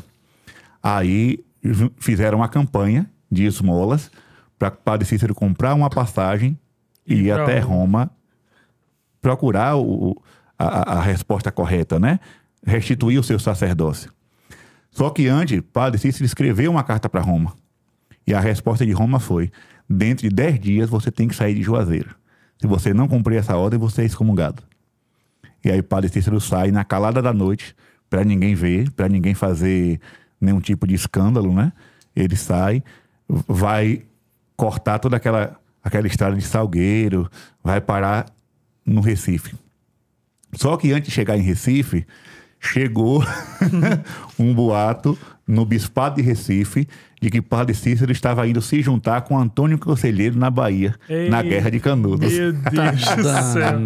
Speaker 3: Aí fizeram uma campanha de esmolas para o Padre Cícero comprar uma passagem e ir até Roma procurar a resposta correta, né? Restituir o seu sacerdócio. Só que antes, Padre Cícero escreveu uma carta para Roma. E a resposta de Roma foi: dentro de 10 dias você tem que sair de Juazeiro. Se você não cumprir essa ordem, você é excomungado. E aí Padre Cícero sai na calada da noite, para ninguém ver, para ninguém fazer nenhum tipo de escândalo, né? Ele sai, vai cortar toda aquela estrada de Salgueiro, vai parar no Recife. Só que antes de chegar em Recife, chegou um boato no Bispado de Recife de que Padre Cícero estava indo se juntar com Antônio Conselheiro na Bahia, na Guerra de Canudos.
Speaker 1: Meu Deus do céu.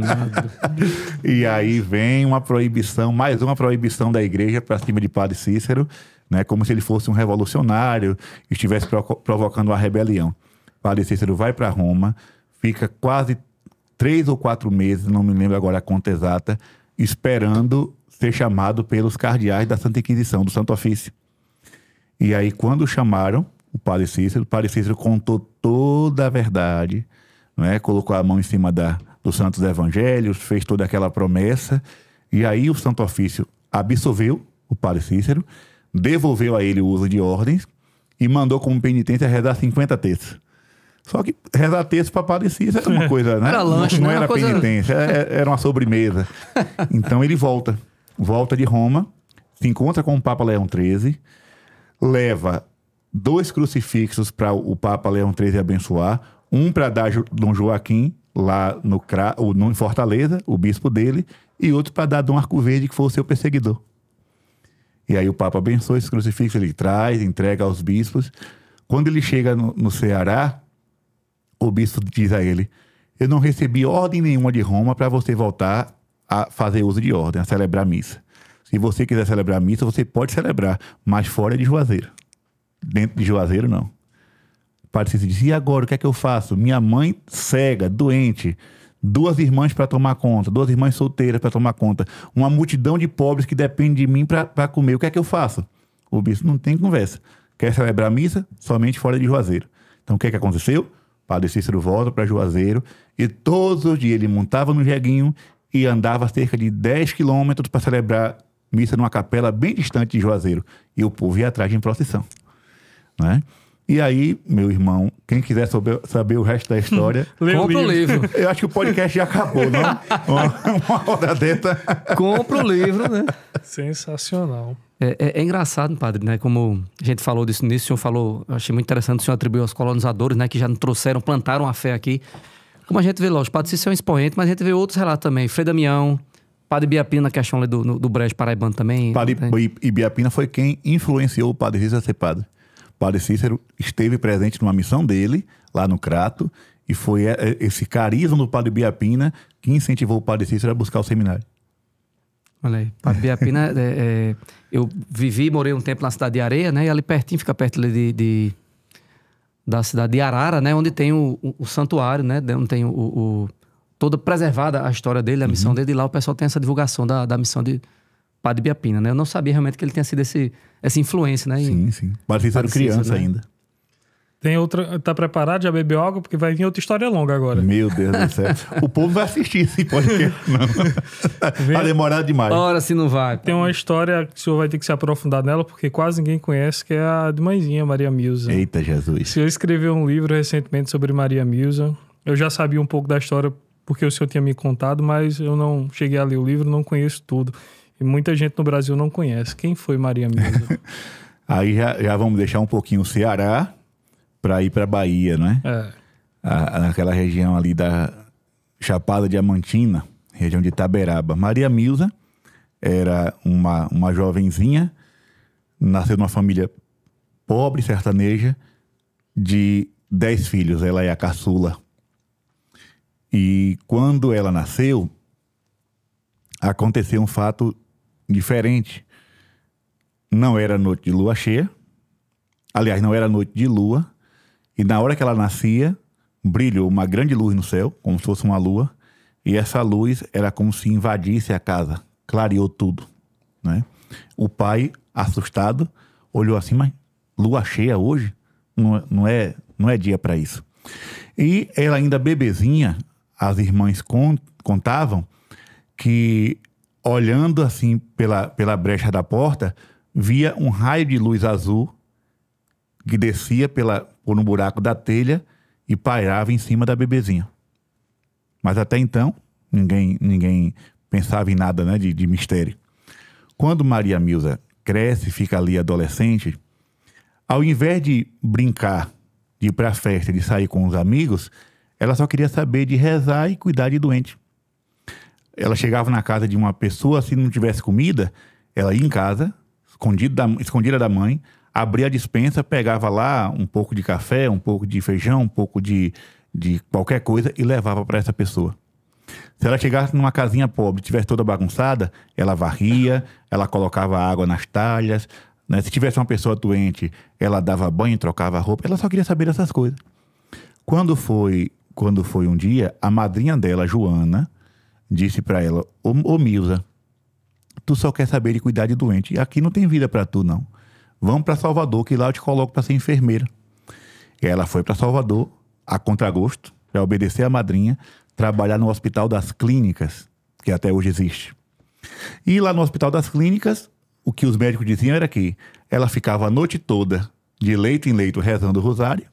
Speaker 3: E aí vem uma proibição, mais uma proibição da igreja para cima de Padre Cícero, né, como se ele fosse um revolucionário, estivesse provocando uma rebelião. Padre Cícero vai para Roma, fica quase 3 ou 4 meses, não me lembro agora a conta exata, esperando ser chamado pelos cardeais da Santa Inquisição, do Santo Ofício. E aí, quando chamaram o Padre Cícero contou toda a verdade, né? Colocou a mão em cima dos Santos Evangelhos, fez toda aquela promessa, e aí o Santo Ofício absolveu o Padre Cícero, devolveu a ele o uso de ordens e mandou como penitência rezar 50 terços. Só que rezar terço para Padre Cícero era uma coisa, né?
Speaker 2: Era lanche,
Speaker 3: não
Speaker 2: né?
Speaker 3: era
Speaker 2: Coisa...
Speaker 3: penitência, era uma sobremesa. Então ele volta de Roma, se encontra com o Papa Leão XIII, leva 2 crucifixos para o Papa Leão XIII abençoar, um para dar Dom Joaquim, lá em Fortaleza, o bispo dele, e outro para dar Dom Arco Verde, que foi o seu perseguidor. E aí o Papa abençoa esse crucifixo, ele traz, entrega aos bispos. Quando ele chega no Ceará, o bispo diz a ele: eu não recebi ordem nenhuma de Roma para você voltar a fazer uso de ordem, a celebrar missa. Se você quiser celebrar missa, você pode celebrar, mas fora de Juazeiro. Dentro de Juazeiro, não. O Padre Cícero disse: e agora, o que é que eu faço? Minha mãe cega, doente, 2 irmãs para tomar conta, 2 irmãs solteiras para tomar conta, uma multidão de pobres que depende de mim para comer. O que é que eu faço? O bispo não tem conversa. Quer celebrar missa? Somente fora de Juazeiro. Então, o que é que aconteceu? O Padre Cícero volta para Juazeiro e todos os dias ele montava no jeguinho e andava cerca de 10 quilômetros para celebrar missa numa capela bem distante de Juazeiro. E o povo ia atrás em procissão, né? E aí, meu irmão, quem quiser saber o resto da história...
Speaker 2: Compra o livro.
Speaker 3: Eu acho que o podcast já acabou, não? Uma hora dessa.
Speaker 2: Compra o livro, né?
Speaker 1: Sensacional.
Speaker 2: É engraçado, padre, né? Como a gente falou disso nisso, o senhor falou, eu achei muito interessante, o senhor atribuiu aos colonizadores, né? Que já nos trouxeram, plantaram a fé aqui. Como a gente vê, lógico, o Padre Cícero é um expoente, mas a gente vê outros relatos também. Frei Damião, Padre Ibiapina, na questão ali do Brejo Paraibano também.
Speaker 3: Padre Ibiapina foi quem influenciou o Padre Cícero a ser padre. O Padre Cícero esteve presente numa missão dele, lá no Crato, e foi esse carisma do Padre Ibiapina que incentivou o Padre Cícero a buscar o seminário.
Speaker 2: Olha aí, Padre Ibiapina, eu morei um tempo na cidade de Areia, né? E ali pertinho, fica perto ali da cidade de Arara, né? Onde tem o santuário, né? Onde tem toda preservada a história dele, a missão dele. E lá o pessoal tem essa divulgação da missão de Padre Ibiapina, né? Eu não sabia realmente que ele tinha sido essa influência, né?
Speaker 3: Sim. Padre Cícero era criança, né? Ainda.
Speaker 1: Tem outra... Tá preparado? Já bebeu água? Porque vai vir outra história longa agora.
Speaker 3: Meu Deus do céu. O povo vai assistir esse podcast. Não. Tá demorado demais.
Speaker 2: Ora, se não vai.
Speaker 1: Tem uma história que o senhor vai ter que se aprofundar nela, porque quase ninguém conhece, que é a de mãezinha, Maria Milza.
Speaker 3: Eita, Jesus.
Speaker 1: O senhor escreveu um livro recentemente sobre Maria Milza. Eu já sabia um pouco da história porque o senhor tinha me contado, mas eu não cheguei a ler o livro, não conheço tudo. E muita gente no Brasil não conhece. Quem foi Maria Milza?
Speaker 3: Aí já vamos deixar um pouquinho o Ceará para ir para Bahia, né? Naquela região ali da Chapada Diamantina, região de Itaberaba. Maria Milza era uma jovenzinha, nasceu numa família pobre, sertaneja, de 10 filhos. Ela é a caçula. E quando ela nasceu, aconteceu um fato diferente. Não era noite de lua cheia. Aliás, não era noite de lua. E na hora que ela nascia, brilhou uma grande luz no céu, como se fosse uma lua. E essa luz era como se invadisse a casa. Clareou tudo, né? O pai, assustado, olhou assim, mas lua cheia hoje? Não é dia para isso. E ela ainda bebezinha, as irmãs contavam que, olhando assim pela brecha da porta, via um raio de luz azul que descia por um buraco da telha e pairava em cima da bebezinha. Mas até então, ninguém pensava em nada, né, de mistério. Quando Maria Milza cresce, fica ali adolescente, ao invés de brincar, de ir para a festa, de sair com os amigos, ela só queria saber de rezar e cuidar de doente. Ela chegava na casa de uma pessoa, se não tivesse comida, ela ia em casa, escondida da mãe, abria a despensa, pegava lá um pouco de café, um pouco de feijão, um pouco de qualquer coisa e levava para essa pessoa. Se ela chegasse numa casinha pobre, tivesse toda bagunçada, ela varria, ela colocava água nas talhas, né? Se tivesse uma pessoa doente, ela dava banho, trocava a roupa. Ela só queria saber dessas coisas. Quando foi um dia, a madrinha dela, Joana, disse para ela: Ô Milza, tu só quer saber de cuidar de doente. Aqui não tem vida para tu, não. Vamos para Salvador, que lá eu te coloco para ser enfermeira. E ela foi para Salvador, a contragosto, para obedecer a madrinha, trabalhar no Hospital das Clínicas, que até hoje existe. E lá no Hospital das Clínicas, o que os médicos diziam era que ela ficava a noite toda, de leito em leito, rezando o rosário,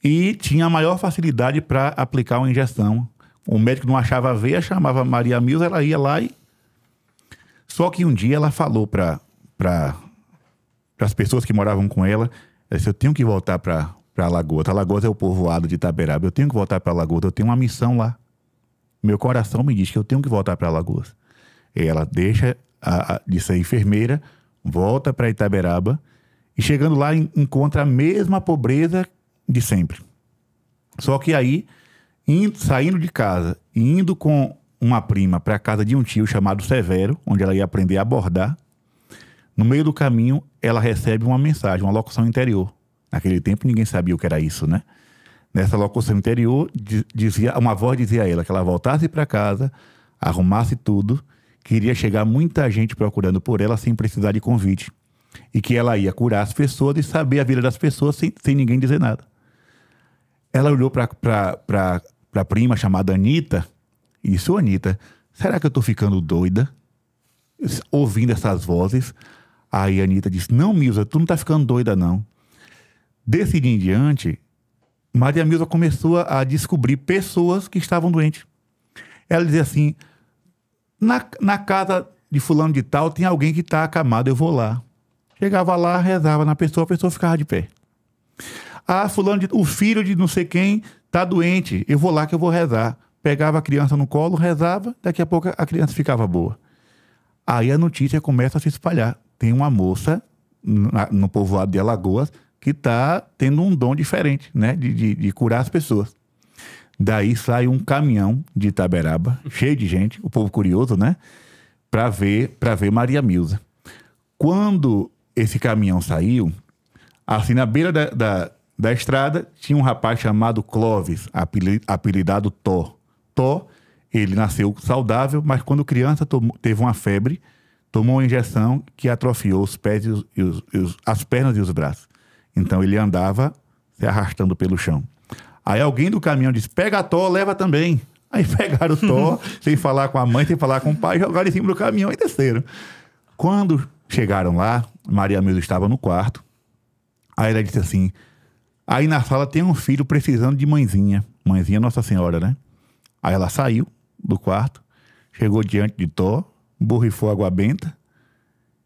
Speaker 3: e tinha a maior facilidade para aplicar uma injeção. O médico não achava a veia, chamava Maria Milza, ela ia lá e... Só que um dia ela falou para as pessoas que moravam com ela, ela disse: eu tenho que voltar para Alagoas. Alagoas é o povoado de Itaberaba. Eu tenho que voltar para Alagoas, eu tenho uma missão lá. Meu coração me diz que eu tenho que voltar para Alagoas. E ela deixa de ser enfermeira, volta para Itaberaba e, chegando lá, encontra a mesma pobreza de sempre. Só que aí, saindo de casa e indo com uma prima para a casa de um tio chamado Severo, onde ela ia aprender a bordar, no meio do caminho ela recebe uma mensagem, uma locução interior. Naquele tempo ninguém sabia o que era isso, né? Nessa locução interior, uma voz dizia a ela que ela voltasse para casa, arrumasse tudo, que iria chegar muita gente procurando por ela sem precisar de convite. E que ela ia curar as pessoas e saber a vida das pessoas sem ninguém dizer nada. Ela olhou para a prima chamada Anitta e disse: ô Anitta, será que eu estou ficando doida ouvindo essas vozes? Aí a Anitta disse: não, Milza, tu não está ficando doida, não. Desse dia em diante, Maria Milza começou a descobrir pessoas que estavam doentes. Ela dizia assim: na casa de fulano de tal tem alguém que está acamado, eu vou lá. Chegava lá, rezava na pessoa, a pessoa ficava de pé. Ah, o filho de não sei quem está doente, eu vou lá que eu vou rezar. Pegava a criança no colo, rezava, daqui a pouco a criança ficava boa. Aí a notícia começa a se espalhar. Tem uma moça no povoado de Alagoas que está tendo um dom diferente, né? De curar as pessoas. Daí sai um caminhão de Itaberaba, cheio de gente, o povo curioso, né? Para ver Maria Milza. Quando esse caminhão saiu, assim na beira da estrada, tinha um rapaz chamado Clóvis, apelidado Thor. Thor, ele nasceu saudável, mas quando criança teve uma febre, tomou uma injeção que atrofiou os pés as pernas e os braços. Então ele andava se arrastando pelo chão. Aí alguém do caminhão disse: pega a Thor, leva também. Aí pegaram o Thor, sem falar com a mãe, sem falar com o pai, jogaram em cima do caminhão e desceram. Quando chegaram lá, Maria Milza estava no quarto. Aí ela disse assim: aí na sala tem um filho precisando de mãezinha. Mãezinha Nossa Senhora, né? Aí ela saiu do quarto, chegou diante de Tó, borrifou água benta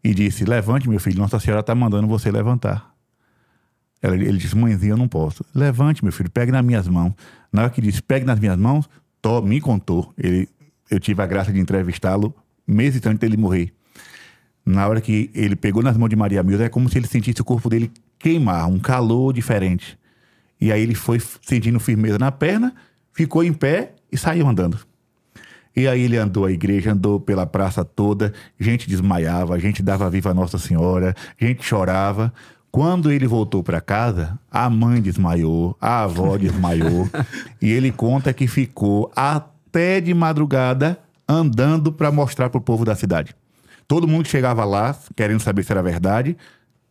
Speaker 3: e disse: levante, meu filho, Nossa Senhora está mandando você levantar. Ele disse: mãezinha, eu não posso. Levante, meu filho, pegue nas minhas mãos. Na hora que disse: pegue nas minhas mãos, Tó me contou. Eu tive a graça de entrevistá-lo meses antes dele morrer. Na hora que ele pegou nas mãos de Maria Milza, é como se ele sentisse o corpo dele queimar, um calor diferente. E aí ele foi sentindo firmeza na perna, ficou em pé e saiu andando. E aí ele andou a igreja, andou pela praça toda, gente desmaiava, gente dava viva a Nossa Senhora, gente chorava. Quando ele voltou para casa, a mãe desmaiou, a avó desmaiou. E ele conta que ficou até de madrugada andando para mostrar para o povo da cidade. Todo mundo chegava lá querendo saber se era verdade.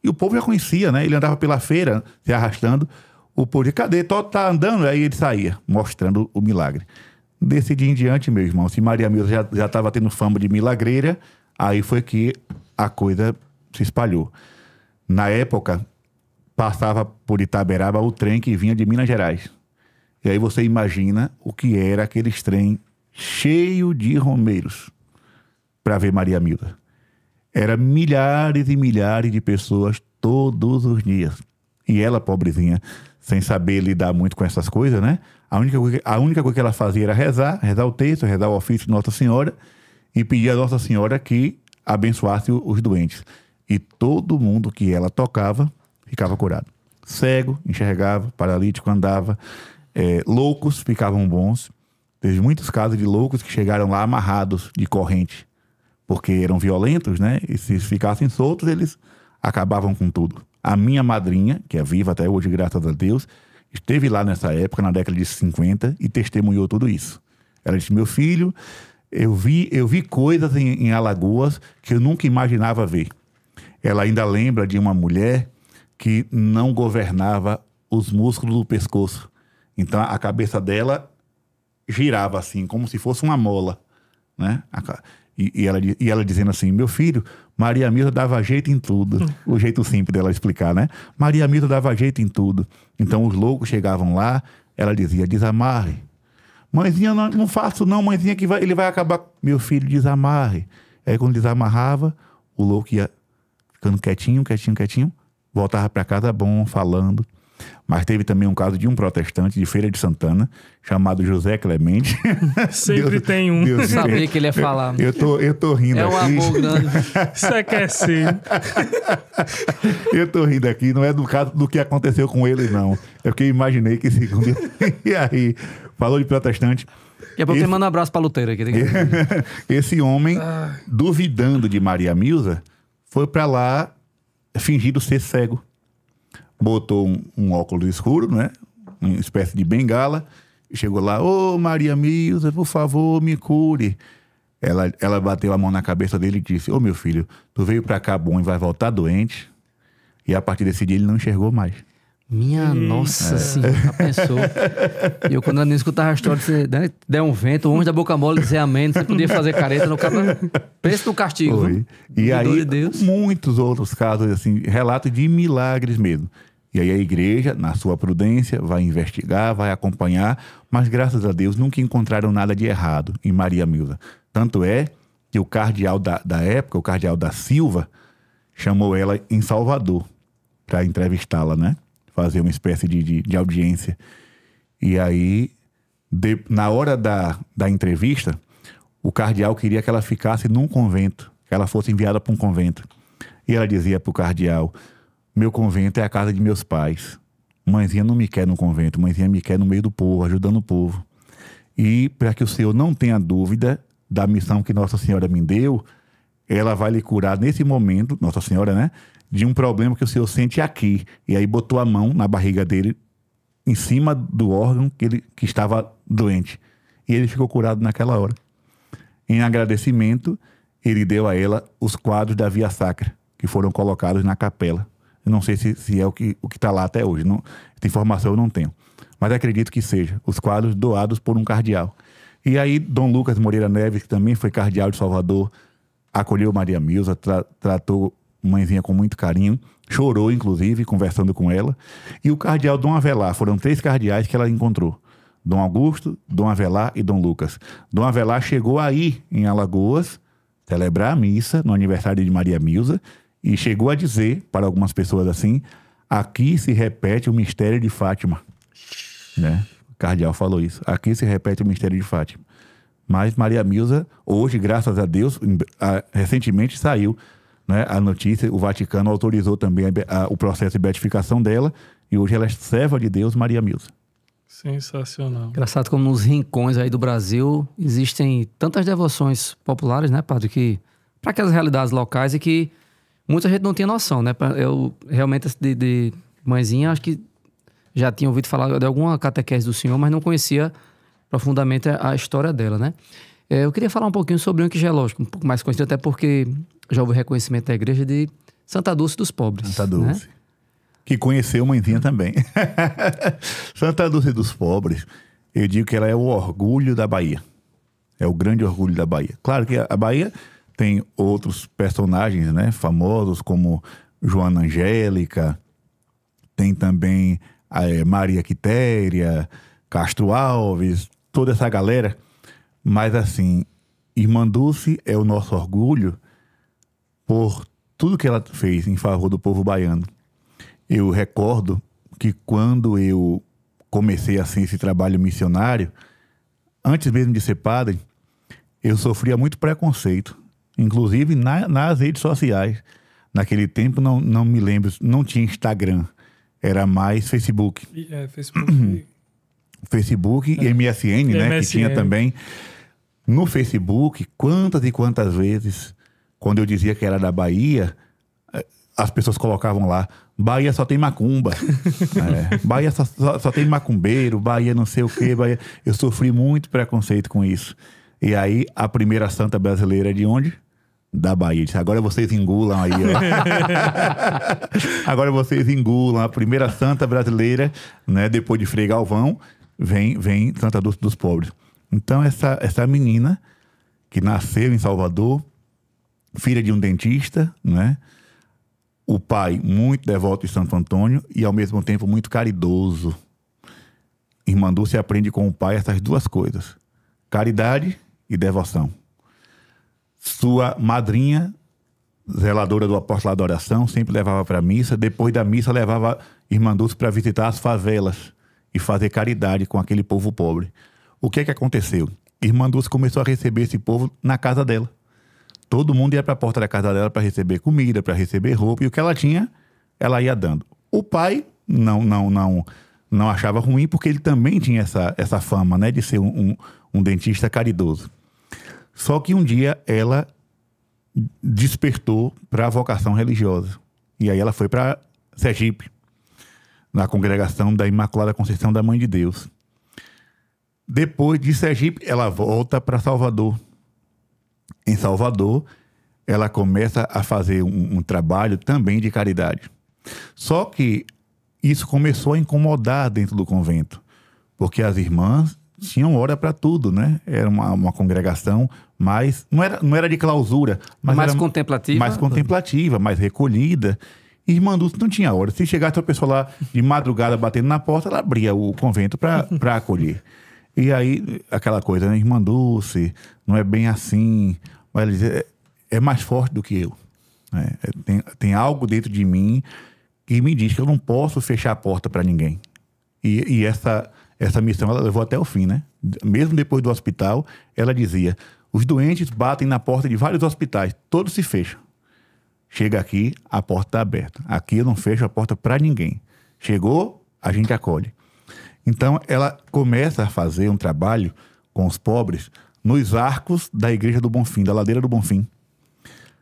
Speaker 3: E o povo já conhecia, né? Ele andava pela feira, se arrastando. O povo dizia: cadê? Tá andando? Aí ele saía, mostrando o milagre. Desse dia em diante, meu irmão, se Maria Milza já estava tendo fama de milagreira, aí foi que a coisa se espalhou. Na época, passava por Itaberaba o trem que vinha de Minas Gerais. E aí você imagina o que era aqueles trem cheio de romeiros para ver Maria Milza. Era milhares e milhares de pessoas todos os dias. E ela, pobrezinha, sem saber lidar muito com essas coisas, né? A única coisa que ela fazia era rezar o texto, rezar o ofício de Nossa Senhora e pedir a Nossa Senhora que abençoasse os doentes. E todo mundo que ela tocava ficava curado. Cego, enxergava, paralítico andava, loucos ficavam bons. Teve muitos casos de loucos que chegaram lá amarrados de corrente, porque eram violentos, né? E se ficassem soltos, eles acabavam com tudo. A minha madrinha, que é viva até hoje, graças a Deus, esteve lá nessa época, na década de 50, e testemunhou tudo isso. Ela disse: meu filho, eu vi coisas em Alagoas que eu nunca imaginava ver. Ela ainda lembra de uma mulher que não governava os músculos do pescoço. Então a cabeça dela girava assim, como se fosse uma mola, né? E ela dizendo assim: meu filho, Maria Milza dava jeito em tudo. O jeito simples dela explicar, né? Maria Milza dava jeito em tudo. Então os loucos chegavam lá, ela dizia: desamarre. Mãezinha, não faço não, mãezinha, que ele vai acabar. Meu filho, desamarre. Aí quando desamarrava, o louco ia ficando quietinho, voltava para casa bom, falando. Mas teve também um caso de um protestante de Feira de Santana, chamado José Clemente.
Speaker 1: Sempre tem um.
Speaker 2: Eu sabia que ele ia falar.
Speaker 3: Eu tô rindo aqui.
Speaker 2: É um amor grande.
Speaker 1: Isso é que é ser.
Speaker 3: Eu tô rindo aqui, não é do caso do que aconteceu com ele, não. É porque eu imaginei que segundo... E aí, falou de protestante.
Speaker 2: Daqui a pouco ele manda um abraço pra Luteira aqui.
Speaker 3: Esse homem, duvidando de Maria Milza, foi pra lá fingindo ser cego. Botou um óculos escuro, né? Uma espécie de bengala. E chegou lá: ô Maria Milza, por favor, me cure. Ela bateu a mão na cabeça dele e disse: ô meu filho, tu veio pra cá bom e vai voltar doente. E a partir desse dia ele não enxergou mais.
Speaker 2: Minha nossa senhora, já pensou? Eu, quando eu escutava a história, você der um vento, o anjo da boca mole dizer amém, você podia fazer careta no cara. Pensa no castigo.
Speaker 3: Foi. E aí, muitos outros casos, assim, relatos de milagres mesmo. E aí a igreja, na sua prudência, vai investigar, vai acompanhar, mas graças a Deus nunca encontraram nada de errado em Maria Milza. Tanto é que o cardeal da época, o cardeal da Silva, chamou ela em Salvador para entrevistá-la, né? Fazer uma espécie de audiência. E aí, na hora da entrevista, o cardeal queria que ela ficasse num convento, que ela fosse enviada para um convento. E ela dizia para o cardeal: meu convento é a casa de meus pais. Mãezinha não me quer no convento, mãezinha me quer no meio do povo, ajudando o povo. E para que o senhor não tenha dúvida da missão que Nossa Senhora me deu, ela vai lhe curar nesse momento, Nossa Senhora, né? De um problema que o senhor sente aqui. E aí botou a mão na barriga dele, em cima do órgão que estava doente. E ele ficou curado naquela hora. Em agradecimento, ele deu a ela os quadros da Via Sacra, que foram colocados na capela. Eu não sei se é o que está lá até hoje. Não, essa informação eu não tenho. Mas acredito que seja. Os quadros doados por um cardeal. E aí, Dom Lucas Moreira Neves, que também foi cardeal de Salvador, acolheu Maria Milza, tratou mãezinha com muito carinho, chorou, inclusive, conversando com ela. E o cardeal Dom Avelar, foram 3 cardeais que ela encontrou. Dom Augusto, Dom Avelar e Dom Lucas. Dom Avelar chegou aí em Alagoas celebrar a missa no aniversário de Maria Milza e chegou a dizer para algumas pessoas assim: aqui se repete o mistério de Fátima. Né? O cardeal falou isso. Aqui se repete o mistério de Fátima. Mas Maria Milza, hoje, graças a Deus, recentemente saiu, né, a notícia, o Vaticano autorizou também o processo de beatificação dela e hoje ela é serva de Deus, Maria Milza.
Speaker 1: Sensacional.
Speaker 2: Engraçado como nos rincões aí do Brasil existem tantas devoções populares, né, padre, que para aquelas realidades locais e que muita gente não tinha noção, né? Eu realmente de mãezinha acho que já tinha ouvido falar de alguma catequese do senhor, mas não conhecia profundamente a história dela, né? Eu queria falar um pouquinho sobre o anquigelógico, um pouco mais conhecido, até porque já houve reconhecimento da igreja de Santa Dulce dos Pobres.
Speaker 3: Santa Dulce.
Speaker 2: Né?
Speaker 3: Que conheceu mãezinha também. Santa Dulce dos Pobres, eu digo que ela é o orgulho da Bahia. É o grande orgulho da Bahia. Claro que a Bahia tem outros personagens, né, famosos, como Joana Angélica, tem também Maria Quitéria, Castro Alves, toda essa galera. Mas assim, Irmã Dulce é o nosso orgulho por tudo que ela fez em favor do povo baiano. Eu recordo que quando eu comecei assim esse trabalho missionário, antes mesmo de ser padre, eu sofria muito preconceito, inclusive nas redes sociais. Naquele tempo, não me lembro, não tinha Instagram, era mais Facebook.
Speaker 1: Facebook.
Speaker 3: Facebook e MSN, né?
Speaker 1: MSN.
Speaker 3: Que tinha também. No Facebook, quantas e quantas vezes, quando eu dizia que era da Bahia, as pessoas colocavam lá: Bahia só tem macumba. Bahia só tem macumbeiro, Bahia não sei o quê. Bahia... Eu sofri muito preconceito com isso. E aí, a primeira santa brasileira é de onde? Da Bahia. Disse: agora vocês engulam aí, ó. Agora vocês engulam. A primeira santa brasileira, né? Depois de Frei Galvão, vem Santa Dulce dos Pobres. Então, essa menina que nasceu em Salvador, filha de um dentista, né? O pai muito devoto de Santo Antônio e, ao mesmo tempo, muito caridoso. Irmã Dulce aprende com o pai essas duas coisas: caridade e devoção. Sua madrinha, zeladora do apostolado da oração, sempre levava para a missa. Depois da missa, levava Irmã Dulce para visitar as favelas e fazer caridade com aquele povo pobre. O que é que aconteceu? Irmã Dulce começou a receber esse povo na casa dela. Todo mundo ia para a porta da casa dela para receber comida, para receber roupa, e o que ela tinha, ela ia dando. O pai não achava ruim, porque ele também tinha essa fama, né, de ser um dentista caridoso. Só que um dia ela despertou para a vocação religiosa. E aí ela foi para Sergipe, na congregação da Imaculada Conceição da Mãe de Deus. Depois de Sergipe, ela volta para Salvador. Em Salvador, ela começa a fazer um trabalho também de caridade. Só que isso começou a incomodar dentro do convento, porque as irmãs tinham hora para tudo, né? Era uma congregação mais... Não era de clausura, mas
Speaker 2: mais
Speaker 3: era
Speaker 2: contemplativa.
Speaker 3: Mais contemplativa, mais recolhida. E Irmã Dulce não tinha hora. Se chegasse uma pessoa lá de madrugada batendo na porta, ela abria o convento para acolher. E aí, aquela coisa, né? Irmã Dulce, não é bem assim. Mas ela dizia: é mais forte do que eu. Né? Tem algo dentro de mim que me diz que eu não posso fechar a porta para ninguém. E essa missão ela levou até o fim, né? Mesmo depois do hospital, ela dizia: os doentes batem na porta de vários hospitais, todos se fecham. Chega aqui, a porta está aberta. Aqui eu não fecho a porta para ninguém. Chegou, a gente acolhe. Então, ela começa a fazer um trabalho com os pobres nos arcos da Igreja do Bonfim, da Ladeira do Bonfim.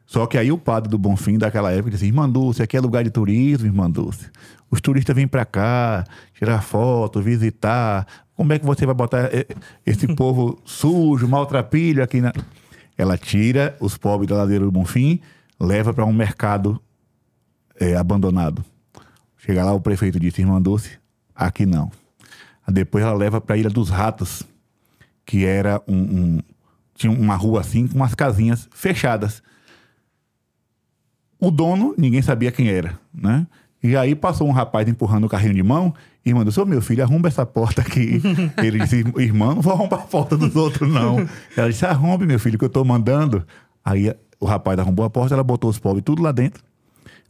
Speaker 3: Só que aí o padre do Bonfim, daquela época, disse: Irmã Dulce, aqui é lugar de turismo, Irmã Dulce. Os turistas vêm para cá, tirar foto, visitar. Como é que você vai botar esse povo sujo, maltrapilho aqui na... Ela tira os pobres da Ladeira do Bonfim, leva para um mercado abandonado. Chega lá, o prefeito disse: Irmã Dulce, aqui não. Depois ela leva para a Ilha dos Ratos, que era tinha uma rua assim, com umas casinhas fechadas. O dono, ninguém sabia quem era, né? E aí passou um rapaz empurrando o carrinho de mão e mandou: "Ô, meu filho, arromba essa porta aqui." Ele disse: "Irmã, não vou arrombar a porta dos outros, não." Ela disse: "Arrombe, meu filho, que eu tô mandando." Aí o rapaz arrombou a porta, ela botou os pobres tudo lá dentro,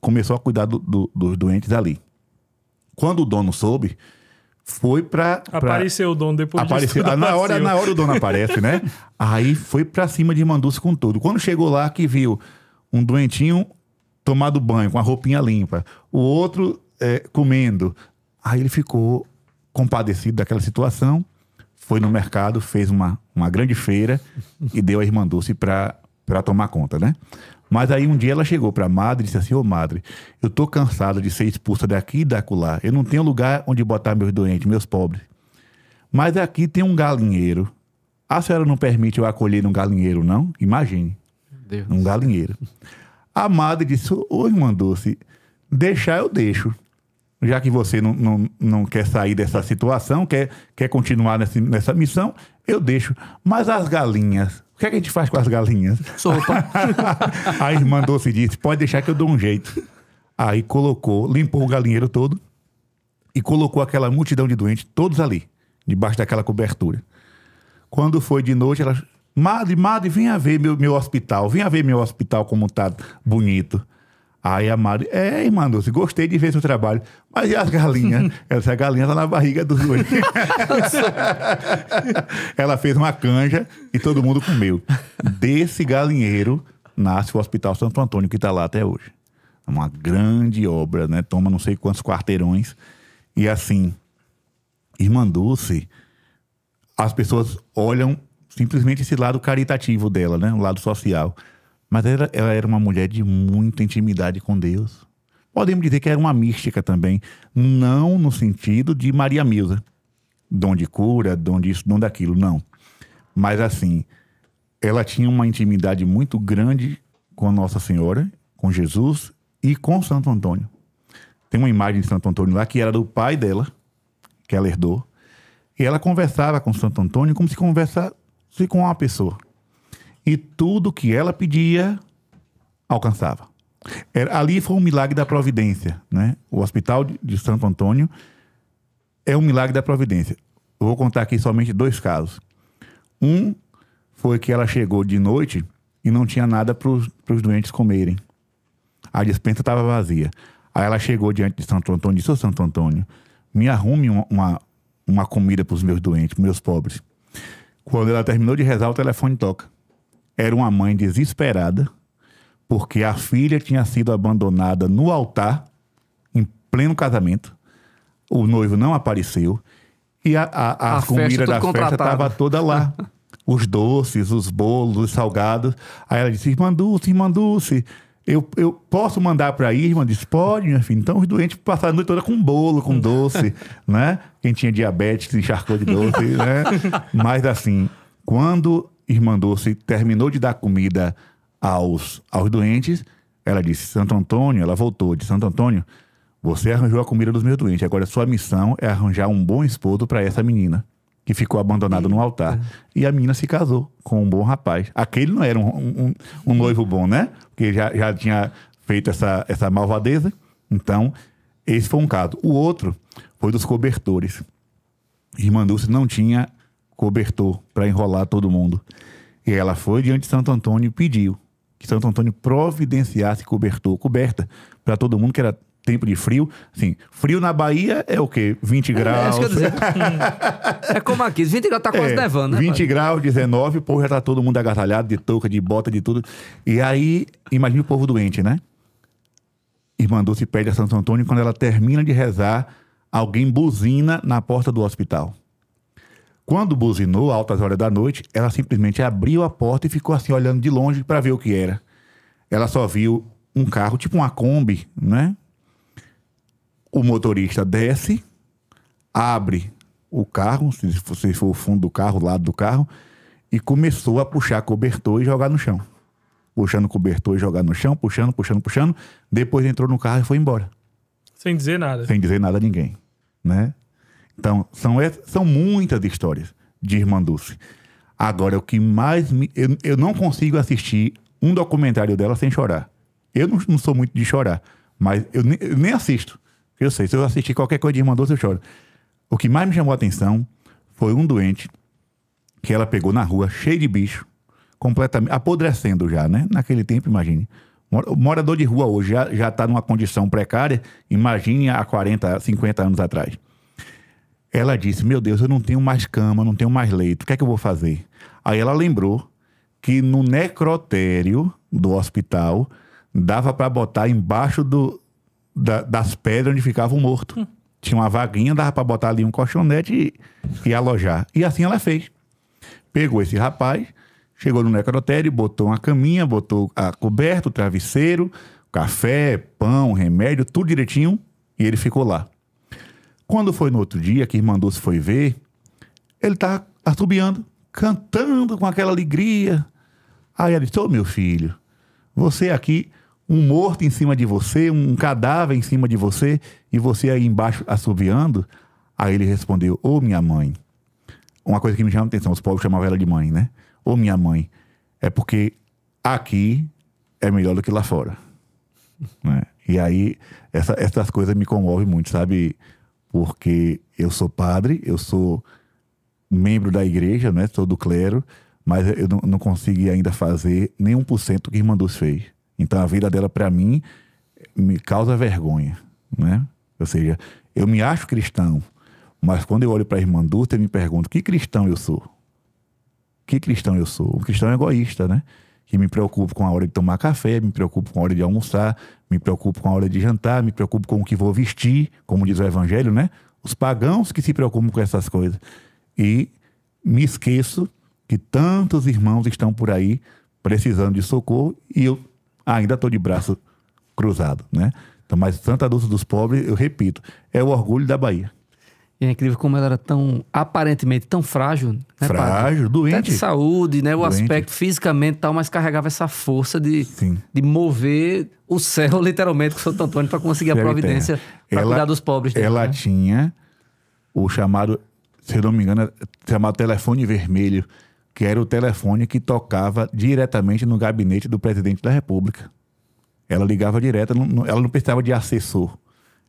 Speaker 3: começou a cuidar dos doentes ali. Quando o dono soube, foi pra...
Speaker 1: Apareceu o dono depois
Speaker 3: Apareceu.
Speaker 1: disso.
Speaker 3: Na hora o dono aparece, né? Aí foi pra cima de Irmã Dulce com tudo. Quando chegou lá, que viu um doentinho tomado banho, com a roupinha limpa, o outro comendo. Aí ele ficou compadecido daquela situação, foi no mercado, fez uma grande feira e deu a Irmã Dulce pra tomar conta, né? Mas aí um dia ela chegou pra madre e disse assim: "Ô madre, eu tô cansada de ser expulsa daqui e dacolá. Eu não tenho lugar onde botar meus doentes, meus pobres. Mas aqui tem um galinheiro. A senhora não permite eu acolher num galinheiro, não? Imagine.
Speaker 2: Deus.
Speaker 3: Um galinheiro." A madre disse: "Ô, Irmã Dulce, deixar eu deixo. Já que você não quer sair dessa situação, quer continuar nessa missão, eu deixo. Mas as galinhas, o que é que a gente faz com as galinhas?"
Speaker 2: Sopa.
Speaker 3: A Irmã Dulce disse: "Pode deixar que eu dou um jeito." Aí limpou o galinheiro todo e colocou aquela multidão de doentes, todos ali, debaixo daquela cobertura. Quando foi de noite, ela: Madre, venha ver meu hospital. Venha ver meu hospital como tá bonito." Aí a madre: "Irmã Dulce, gostei de ver seu trabalho. Mas e as galinhas?" Essa galinha tá na barriga dos doentes. Ela fez uma canja e todo mundo comeu. Desse galinheiro nasce o Hospital Santo Antônio, que tá lá até hoje. É uma grande obra, né? Toma não sei quantos quarteirões. E assim, Irmã Dulce, as pessoas olham simplesmente esse lado caritativo dela, né? O lado social. Mas ela era uma mulher de muita intimidade com Deus. Podemos dizer que era uma mística também. Não no sentido de Maria Milza. Dom de cura, dom disso, dom daquilo. Não. Mas assim, ela tinha uma intimidade muito grande com Nossa Senhora, com Jesus e com Santo Antônio. Tem uma imagem de Santo Antônio lá que era do pai dela, que ela herdou. E ela conversava com Santo Antônio como se conversasse com uma pessoa. E tudo que ela pedia, alcançava. Ali foi um milagre da providência, né? O Hospital de Santo Antônio é um milagre da providência. Eu vou contar aqui somente 2 casos. Um foi que ela chegou de noite e não tinha nada para os doentes comerem. A despensa estava vazia. Aí ela chegou diante de Santo Antônio e disse: "Ô Santo Antônio, me arrume uma comida para os meus doentes, para os meus pobres." Quando ela terminou de rezar, o telefone toca. Era uma mãe desesperada, porque a filha tinha sido abandonada no altar, em pleno casamento. O noivo não apareceu. E a comida da festa estava toda lá. Os doces, os bolos, os salgados. Aí ela disse: Irmã Dulce, eu posso mandar para aí? Irmã disse: "Pode, minha filha." Então os doentes passaram a noite toda com bolo, com doce, né? Quem tinha diabetes se encharcou de doce, né? Mas assim, quando Irmã Dulce terminou de dar comida aos doentes, ela disse: "Santo Antônio," ela voltou de Santo Antônio, "você arranjou a comida dos meus doentes. Agora sua missão é arranjar um bom esposo para essa menina que ficou abandonada no altar." E a menina se casou com um bom rapaz. Aquele não era um noivo bom, né? Porque já tinha feito essa malvadeza. Então, esse foi um caso. O outro foi dos cobertores. Irmã Dulce não tinha cobertor para enrolar todo mundo. E ela foi diante de Santo Antônio e pediu que Santo Antônio providenciasse coberta para todo mundo, que era tempo de frio. Assim, frio na Bahia é o quê? 20 graus.
Speaker 2: Isso que eu dizer. É como aqui, 20 graus tá quase nevando, né?
Speaker 3: 20 graus, 19, o povo já tá todo mundo agasalhado, de touca, de bota, de tudo. E aí, imagina o povo doente, né? Irmã Dulce pede a Santo Antônio, quando ela termina de rezar, alguém buzina na porta do hospital. Quando buzinou, altas horas da noite, ela simplesmente abriu a porta e ficou assim, olhando de longe para ver o que era. Ela só viu um carro, tipo uma Kombi, né? O motorista desce, abre o carro, se você for o fundo do carro, o lado do carro, e começou a puxar cobertor e jogar no chão. Puxando cobertor e jogar no chão, puxando. Depois entrou no carro e foi embora.
Speaker 1: Sem dizer nada.
Speaker 3: Sem dizer nada a ninguém, né? Então, são muitas histórias de Irmã Dulce. Agora, o que mais eu não consigo assistir um documentário dela sem chorar. Eu não sou muito de chorar, Mas eu nem assisto. Eu sei, se eu assistir qualquer coisa de Irmã Dulce, eu choro. O que mais me chamou a atenção foi um doente que ela pegou na rua, cheio de bicho, completamente apodrecendo já, né? Naquele tempo, imagine. O morador de rua hoje já está numa condição precária, imagine há 40, 50 anos atrás. Ela disse, meu Deus, eu não tenho mais cama, não tenho mais leito, o que é que eu vou fazer? Aí ela lembrou que no necrotério do hospital dava para botar embaixo das pedras onde ficava o morto. Tinha uma vaguinha, dava para botar ali um colchonete e alojar. E assim ela fez. Pegou esse rapaz, chegou no necrotério, botou uma caminha, botou a coberta, o travesseiro, café, pão, remédio, tudo direitinho, e ele ficou lá. Quando foi no outro dia, que Irmã Dulce foi ver, ele estava assobiando, cantando com aquela alegria. Aí ela disse, ô meu filho, você aqui, um morto em cima de você, um cadáver em cima de você, e você aí embaixo assobiando. Aí ele respondeu, ô minha mãe. Uma coisa que me chama a atenção, os povos chamavam ela de mãe, né? Ô minha mãe, é porque aqui é melhor do que lá fora. Né? E aí, essas coisas me comovem muito, sabe? Porque eu sou padre, eu sou membro da igreja, né? Sou do clero, mas eu não consegui ainda fazer nem 1% do que Irmã Dulce fez. Então a vida dela, para mim, me causa vergonha, né? Ou seja, eu me acho cristão, mas quando eu olho para a Irmã Dulce, eu me pergunto, que cristão eu sou? Que cristão eu sou? Um cristão egoísta, né? Que me preocupo com a hora de tomar café, me preocupo com a hora de almoçar, me preocupo com a hora de jantar, me preocupo com o que vou vestir, como diz o Evangelho, né? Os pagãos que se preocupam com essas coisas. E me esqueço que tantos irmãos estão por aí precisando de socorro e eu ainda estou de braço cruzado, né? Então, mas Santa Dulce dos Pobres, eu repito, é o orgulho da Bahia.
Speaker 2: E é incrível como ela era tão, aparentemente, tão frágil. Né,
Speaker 3: frágil, doente.
Speaker 2: Até de saúde, né? O
Speaker 3: doente.
Speaker 2: aspecto fisicamente e tal, mas carregava essa força de mover o céu, literalmente, com o Santo Antônio para conseguir a providência para cuidar dos pobres.
Speaker 3: Ela tinha o chamado, se eu não me engano, chamado telefone vermelho, que era o telefone que tocava diretamente no gabinete do presidente da República. Ela ligava direto, ela não precisava de assessor.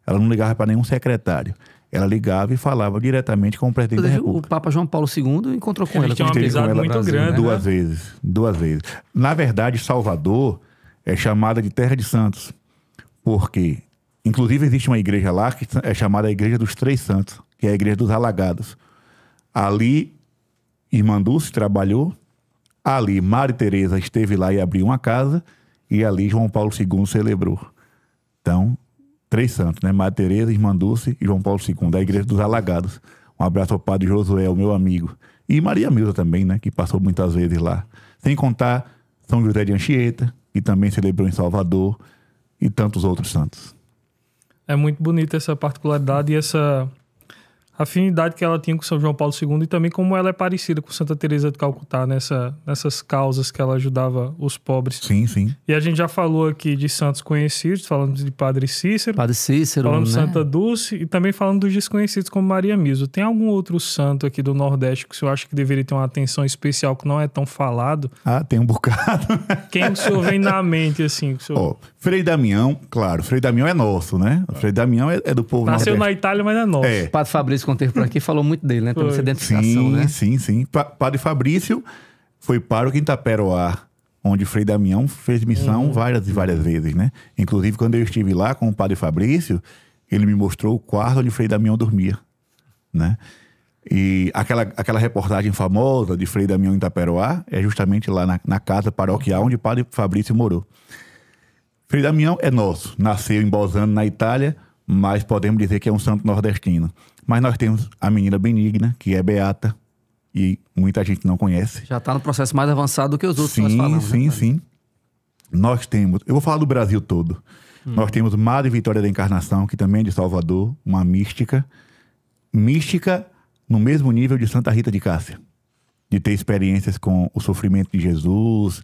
Speaker 3: Ela não ligava para nenhum secretário. Ela ligava e falava diretamente com o presidente da República.
Speaker 2: O Papa João Paulo II encontrou com ela.
Speaker 1: Tinha uma amizade muito grande.
Speaker 3: Duas vezes. Na verdade, Salvador é chamada de Terra de Santos. Porque, inclusive, existe uma igreja lá que é chamada a Igreja dos Três Santos, que é a Igreja dos Alagados. Ali, Irmã Dulce trabalhou. Ali, Maria Teresa esteve lá e abriu uma casa. E ali, João Paulo II celebrou. Então, três santos, né? Maria Teresa, Irmã Dulce e João Paulo II, da Igreja dos Alagados. Um abraço ao padre Josué, o meu amigo. E Maria Milza também, né? Que passou muitas vezes lá. Sem contar São José de Anchieta, que também celebrou em Salvador, e tantos outros santos.
Speaker 1: É muito bonita essa particularidade e essa afinidade que ela tinha com São João Paulo II e também como ela é parecida com Santa Teresa de Calcutá nessas causas que ela ajudava os pobres.
Speaker 3: Sim, sim.
Speaker 1: E a gente já falou aqui de santos conhecidos, falando de Padre Cícero.
Speaker 2: Padre Cícero,
Speaker 1: falando de
Speaker 2: né?
Speaker 1: Santa Dulce e também falando dos desconhecidos como Maria Milza. Tem algum outro santo aqui do Nordeste que o senhor acha que deveria ter uma atenção especial que não é tão falado?
Speaker 3: Ah, tem um bocado.
Speaker 1: Quem o senhor vem na mente, assim? Que o senhor...
Speaker 3: Frei Damião, claro, Frei Damião é nosso, né? O Frei Damião é do povo
Speaker 1: Nasceu
Speaker 3: nordeste.
Speaker 1: na Itália, mas é nosso.
Speaker 3: É.
Speaker 2: O Padre Fabrício, quando esteve por aqui, falou muito dele, né? Tem essa identificação, né?
Speaker 3: Sim. Padre Fabrício foi pároco em Itaperoá, onde Frei Damião fez missão várias e várias vezes, né? Inclusive, quando eu estive lá com o Padre Fabrício, ele me mostrou o quarto onde Frei Damião dormia, né? E aquela reportagem famosa de Frei Damião em Itaperoá é justamente lá na casa paroquial onde o Padre Fabrício morou. Frei Damião é nosso, nasceu em Bolzano, na Itália, mas podemos dizer que é um santo nordestino. Mas nós temos a menina benigna, que é beata, e muita gente não conhece.
Speaker 2: Já está no processo mais avançado do que os outros que nós falamos.
Speaker 3: Sim. Nós temos, eu vou falar do Brasil todo. Nós temos Madre Vitória da Encarnação, que também é de Salvador, uma mística no mesmo nível de Santa Rita de Cássia. De ter experiências com o sofrimento de Jesus,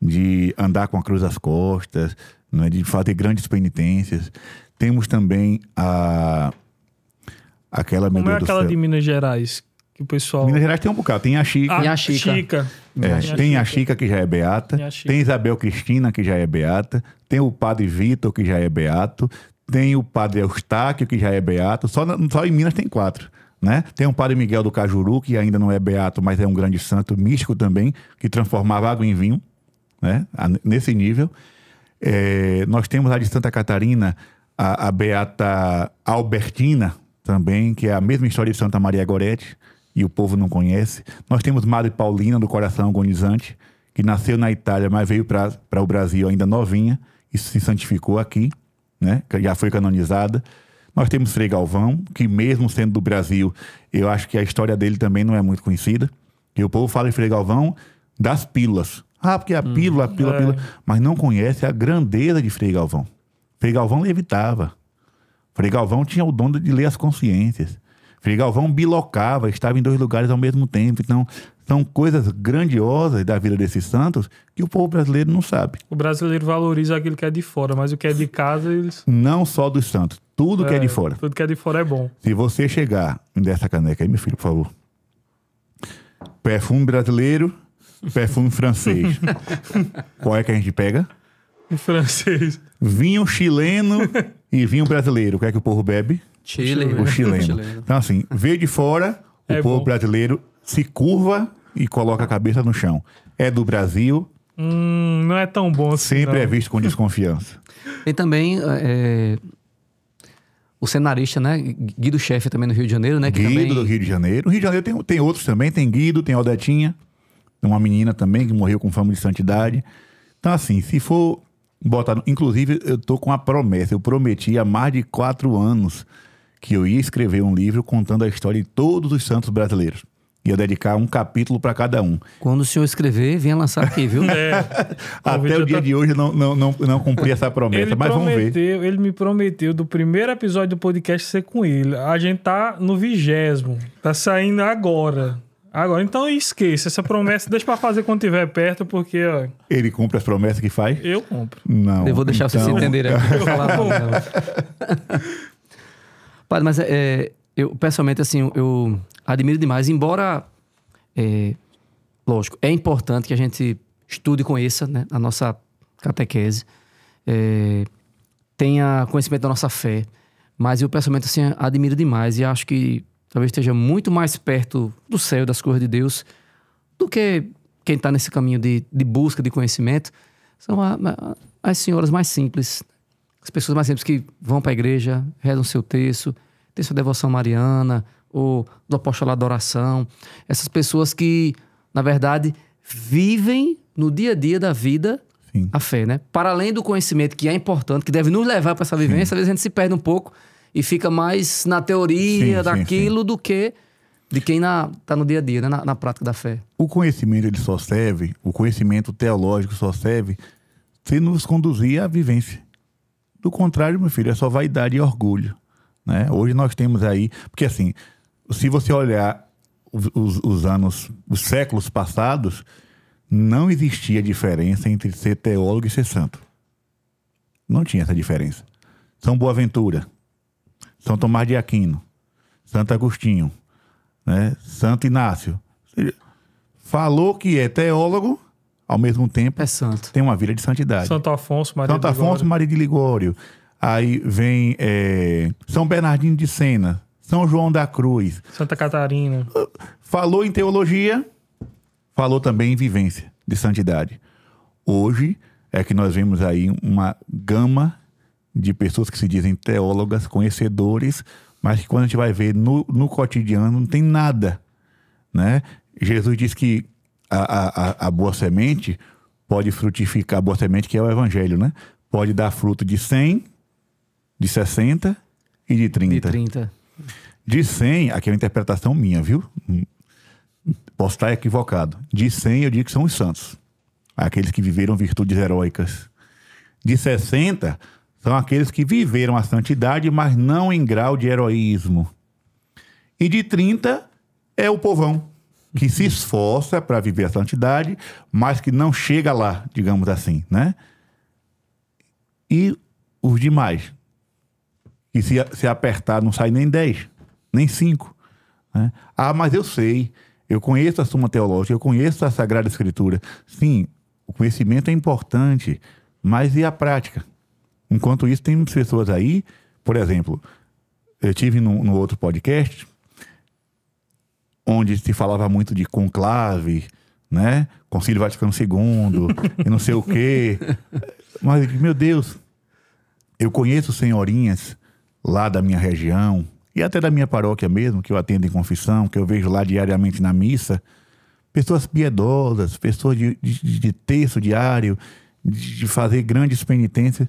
Speaker 3: de andar com a cruz às costas, né, de fazer grandes penitências. Temos também aquela...
Speaker 1: Como é aquela de Minas Gerais? que o pessoal...
Speaker 3: Minas Gerais tem um bocado. Tem a Chica.
Speaker 2: Tem a Chica.
Speaker 3: Tem a Chica, que já é beata. Tem Isabel Cristina, que já é beata. Tem o Padre Vitor, que já é beato. Tem o Padre Eustáquio, que já é beato. Só em Minas tem 4. Né? Tem o Padre Miguel do Cajuru, que ainda não é beato, mas é um grande santo místico também, que transformava água em vinho, né? Nesse nível. Nós temos a de Santa Catarina, a beata Albertina, também, que é a mesma história de Santa Maria Gorete, e o povo não conhece. Nós temos Madre Paulina, do Coração Agonizante, que nasceu na Itália, mas veio para o Brasil ainda novinha, e se santificou aqui, né? Já foi canonizada. Nós temos Frei Galvão, que mesmo sendo do Brasil, eu acho que a história dele também não é muito conhecida. E o povo fala em Frei Galvão das pílulas. Porque a pílula, mas não conhece a grandeza de Frei Galvão. Frei Galvão levitava. Frei Galvão tinha o dom de ler as consciências. Frei Galvão bilocava, estava em 2 lugares ao mesmo tempo. Então, são coisas grandiosas da vida desses santos que o povo brasileiro não sabe.
Speaker 1: O brasileiro valoriza aquilo que é de fora, mas o que é de casa, eles...
Speaker 3: Não só dos santos, tudo que é de fora.
Speaker 1: Tudo que é de fora é bom.
Speaker 3: Se você chegar, me dê essa caneca aí, meu filho, por favor. Perfume brasileiro, perfume francês. Qual é que a gente pega?
Speaker 1: O francês.
Speaker 3: Vinho chileno e vinho brasileiro. O que é que o povo bebe?
Speaker 2: Chile.
Speaker 3: O chileno. Então, assim, veio de fora, o povo brasileiro se curva e coloca a cabeça no chão. É do Brasil.
Speaker 1: Não é tão bom assim.
Speaker 3: Sempre é visto com desconfiança.
Speaker 2: Tem também o cenarista, né? Guido Chefe também no Rio de Janeiro, né? Que
Speaker 3: Guido
Speaker 2: também...
Speaker 3: do Rio de Janeiro. O Rio de Janeiro tem outros também. Tem Guido, tem Odetinha. Tem uma menina também que morreu com fama de santidade. Então, assim, se for botar... Inclusive, eu tô com a promessa. Eu prometi há mais de 4 anos que eu ia escrever um livro contando a história de todos os santos brasileiros. Ia dedicar um capítulo para cada um.
Speaker 2: Quando o senhor escrever, venha lançar aqui, viu?
Speaker 3: Até o dia de hoje eu não cumpri essa promessa, mas vamos ver.
Speaker 1: Ele me prometeu do primeiro episódio do podcast ser com ele. A gente tá no 20º. Tá saindo agora. Então esqueça. Essa promessa deixa para fazer quando estiver perto, porque... Ó,
Speaker 3: ele cumpre as promessas que faz?
Speaker 1: Eu compro.
Speaker 3: Não.
Speaker 2: Eu vou deixar vocês entenderem. Padre, mas eu, pessoalmente, assim, eu admiro demais. Embora, lógico, é importante que a gente estude e conheça, né, a nossa catequese, tenha conhecimento da nossa fé. Mas eu, pessoalmente, assim, admiro demais e acho que talvez esteja muito mais perto do céu, das coisas de Deus, do que quem está nesse caminho de busca de conhecimento. São as senhoras mais simples, as pessoas mais simples que vão para a igreja, rezam seu terço, tem sua devoção mariana, ou do apostolado da oração. Essas pessoas que, na verdade, vivem no dia a dia da vida a fé, né? Para além do conhecimento, que é importante, que deve nos levar para essa vivência, às vezes a gente se perde um pouco e fica mais na teoria daquilo do que de quem está no dia a dia, né? na prática da fé.
Speaker 3: O conhecimento, ele só serve, o conhecimento teológico só serve se nos conduzir à vivência. Do contrário, meu filho, é só vaidade e orgulho, né? Hoje nós temos aí... Porque assim, se você olhar os séculos passados, não existia diferença entre ser teólogo e ser santo. Não tinha essa diferença. São Boaventura, São Tomás de Aquino, Santo Agostinho, né? Santo Inácio. Falou que é teólogo, ao mesmo tempo
Speaker 2: é santo.
Speaker 3: Tem uma vida de santidade.
Speaker 1: Santo Afonso,
Speaker 3: Maria de Ligório. Aí vem São Bernardino de Sena, São João da Cruz.
Speaker 1: Santa Catarina.
Speaker 3: Falou em teologia, falou também em vivência de santidade. Hoje é que nós vemos aí uma gama de pessoas que se dizem teólogas, conhecedores, mas que quando a gente vai ver no cotidiano não tem nada, né? Jesus diz que a boa semente pode frutificar, a boa semente que é o evangelho, né? Pode dar fruto de 100, de 60 e de 30.
Speaker 2: De 30.
Speaker 3: De 100, aqui é uma interpretação minha, viu? Posso estar equivocado. De 100 eu digo que são os santos. Aqueles que viveram virtudes heróicas. De 60 são aqueles que viveram a santidade, mas não em grau de heroísmo. E de 30 é o povão, que se esforça para viver a santidade, mas que não chega lá, digamos assim, né? E os demais, que se apertar não sai nem 10, nem 5, né? Ah, mas eu sei, eu conheço a Suma Teológica, eu conheço a Sagrada Escritura. Sim, o conhecimento é importante, mas e a prática? Enquanto isso, tem muitas pessoas aí, por exemplo, eu tive no outro podcast, onde se falava muito de conclave, né? Concílio Vaticano II, e não sei o quê. Mas, meu Deus, eu conheço senhorinhas lá da minha região, e até da minha paróquia mesmo, que eu atendo em confissão, que eu vejo lá diariamente na missa, pessoas piedosas, pessoas de terço diário, de fazer grandes penitências.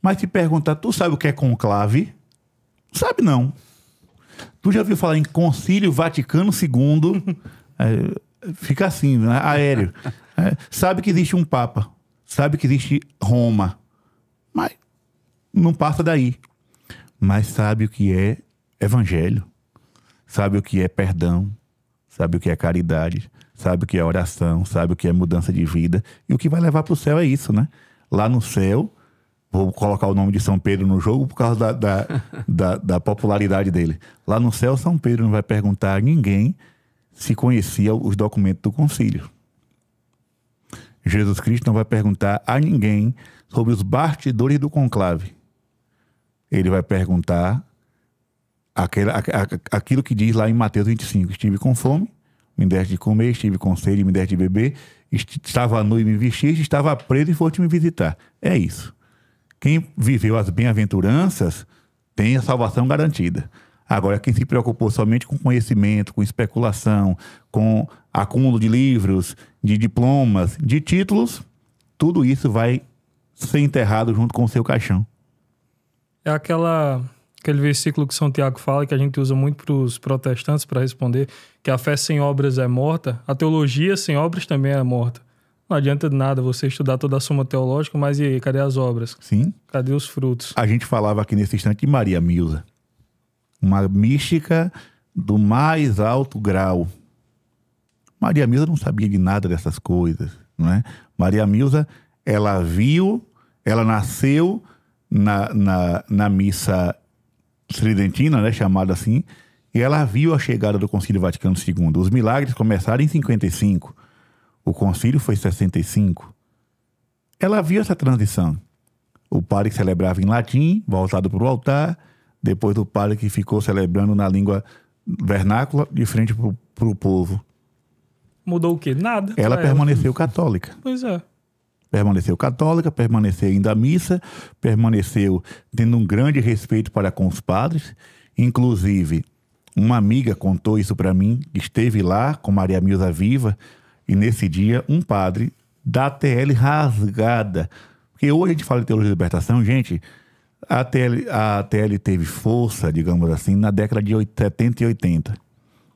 Speaker 3: Mas se perguntar, tu sabe o que é conclave? Sabe não. Tu já ouviu falar em Concílio Vaticano II? Fica assim, né? Aéreo. Sabe que existe um Papa, sabe que existe Roma, mas não passa daí. Mas sabe o que é evangelho, sabe o que é perdão, sabe o que é caridade, sabe o que é oração, sabe o que é mudança de vida. E o que vai levar para o céu é isso, né? Lá no céu, vou colocar o nome de São Pedro no jogo por causa da popularidade dele. Lá no céu, São Pedro não vai perguntar a ninguém se conhecia os documentos do concílio. Jesus Cristo não vai perguntar a ninguém sobre os bastidores do conclave. Ele vai perguntar aquilo que diz lá em Mateus 25. Estive com fome, me deste de comer, estive com sede, me deste de beber, estava nu e me vestiste, estava preso e foste me visitar. É isso. Quem viveu as bem-aventuranças tem a salvação garantida. Agora, quem se preocupou somente com conhecimento, com especulação, com acúmulo de livros, de diplomas, de títulos, tudo isso vai ser enterrado junto com o seu caixão.
Speaker 1: É aquele versículo que São Tiago fala, que a gente usa muito para os protestantes para responder, que a fé sem obras é morta, a teologia sem obras também é morta. Não adianta de nada você estudar toda a Suma Teológica, mas e aí, cadê as obras?
Speaker 3: Sim.
Speaker 1: Cadê os frutos?
Speaker 3: A gente falava aqui nesse instante de Maria Milza, uma mística do mais alto grau. Maria Milza não sabia de nada dessas coisas, não é? Maria Milza, ela nasceu na missa tridentina, né, chamada assim, e ela viu a chegada do Concílio Vaticano II. Os milagres começaram em 55. O concílio foi em 65. Ela viu essa transição. O padre que celebrava em latim, voltado para o altar, depois do padre que ficou celebrando na língua vernácula, de frente para o povo.
Speaker 1: Mudou o quê? Nada.
Speaker 3: Ela permaneceu católica.
Speaker 1: Pois é.
Speaker 3: Permaneceu católica, permaneceu indo à missa, permaneceu tendo um grande respeito para com os padres. Inclusive, uma amiga contou isso para mim, que esteve lá com Maria Milza viva, e nesse dia um padre da TL rasgada. Porque hoje a gente fala de teologia de libertação, gente, a TL teve força, digamos assim, na década de 70 e 80.